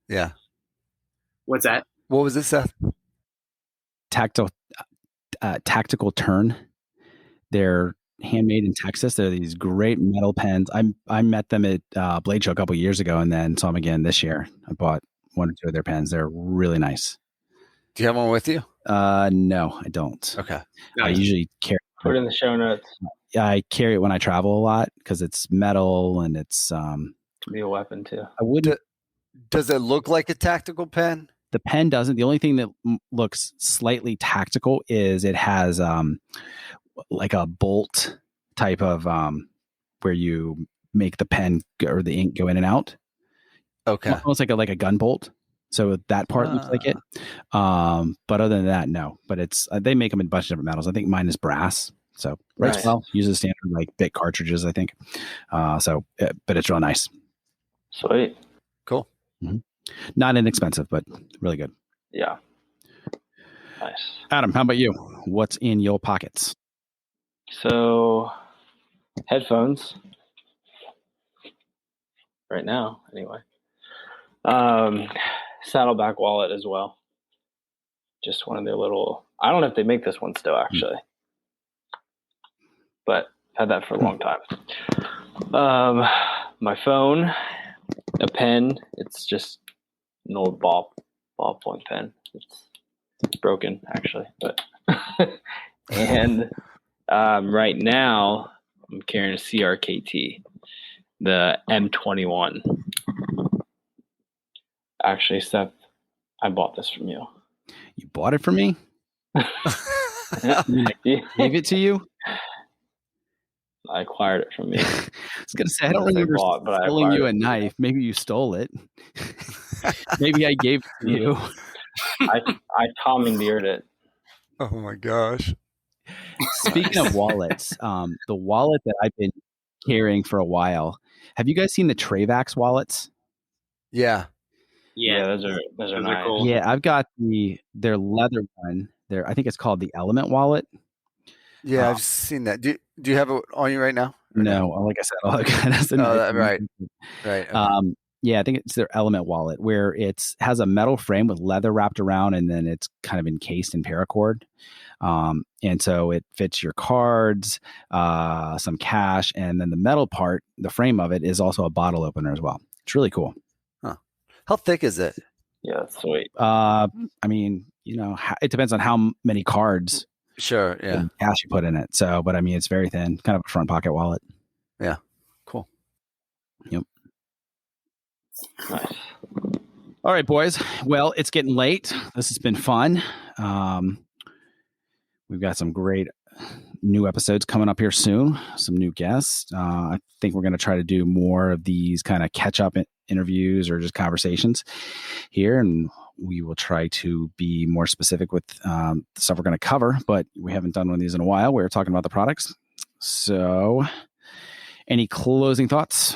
S3: Yeah.
S2: What's that?
S3: What was it, Seth?
S1: Tactile tactical turn. They're handmade in Texas. They're these great metal pens. I met them at Blade Show a couple years ago, and then saw them again this year. I bought one or two of their pens. They're really nice.
S3: Do you have one with you?
S1: No, I don't.
S3: Okay.
S1: I usually carry.
S4: Put it in the show notes.
S1: I carry it when I travel a lot because it's metal and it's.
S4: Could be a weapon too.
S1: I wouldn't.
S3: Does it look like a tactical pen?
S1: The pen doesn't. The only thing that looks slightly tactical is it has like a bolt type of where you make the pen or the ink go in and out.
S3: Okay.
S1: Almost like a gun bolt. So that part looks like it. But other than that, no. But it's they make them in a bunch of different metals. I think mine is brass. So writes
S4: Nice.
S1: well. Uses standard like bit cartridges, I think. But it's real nice.
S4: Sweet.
S3: Cool.
S1: Not inexpensive, but really good.
S4: Yeah. Nice.
S1: Adam, how about you? What's in your pockets?
S4: So, headphones. Right now, anyway. Saddleback wallet as well. Just one of their little. I don't know if they make this one still, actually. But had that for a long time. My phone, a pen. It's just an old ballpoint pen. It's broken, actually. But and right now, I'm carrying a CRKT, the M21. Actually, Seth, I bought this from you.
S1: You bought it from me? Gave it to you?
S4: I acquired it from you.
S1: I was going to say, I don't
S4: Yes, I
S1: remember
S4: bought, but I
S1: selling you a
S4: acquired it.
S1: knife. Maybe you stole it. Maybe I gave it to you.
S4: I commandeered it.
S3: Oh my gosh.
S1: Speaking of wallets, the wallet that I've been carrying for a while, have you guys seen the Travax wallets?
S3: Yeah.
S2: Yeah,
S4: those are nice.
S2: cool.
S1: Yeah, I've got their leather one. I think it's called the Element wallet.
S3: Yeah, I've seen that. Do you have it on you right now?
S1: No, like I said, all I got is the knife.
S3: Right. Right. Okay.
S1: Yeah, I think it's their Element wallet where it has a metal frame with leather wrapped around and then it's kind of encased in paracord. And so it fits your cards, some cash, and then the metal part, the frame of it is also a bottle opener as well. It's really cool.
S3: How thick is it?
S4: Yeah, that's sweet.
S1: I mean, it depends on how many cards
S3: Sure. Yeah.
S1: and cash you put in it. So, but I mean, it's very thin, kind of a front pocket wallet.
S3: Yeah. Cool.
S1: Yep.
S4: Nice.
S1: All right, boys. Well, it's getting late. This has been fun. We've got some great new episodes coming up here soon. Some new guests. I think we're going to try to do more of these kind of catch-up interviews or just conversations here, and we will try to be more specific with the stuff we're going to cover. But we haven't done one of these in a while. We're talking about the products. So, any closing thoughts?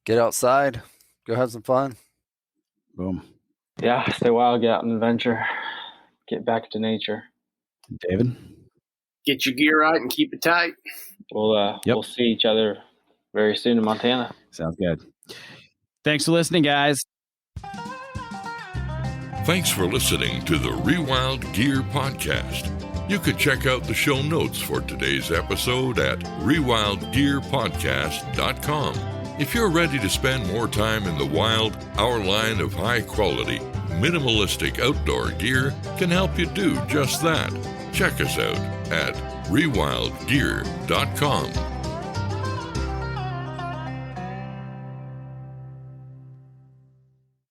S3: Get outside. Go have some fun.
S1: Boom.
S4: Yeah, stay wild, get out and adventure, get back to nature.
S1: David?
S2: Get your gear right and keep it tight.
S4: We'll see each other very soon in Montana.
S1: Sounds good. Thanks for listening, guys.
S5: Thanks for listening to the Rewild Gear podcast. You can check out the show notes for today's episode at rewildgearpodcast.com. If you're ready to spend more time in the wild, our line of high-quality, minimalistic outdoor gear can help you do just that. Check us out at rewildgear.com.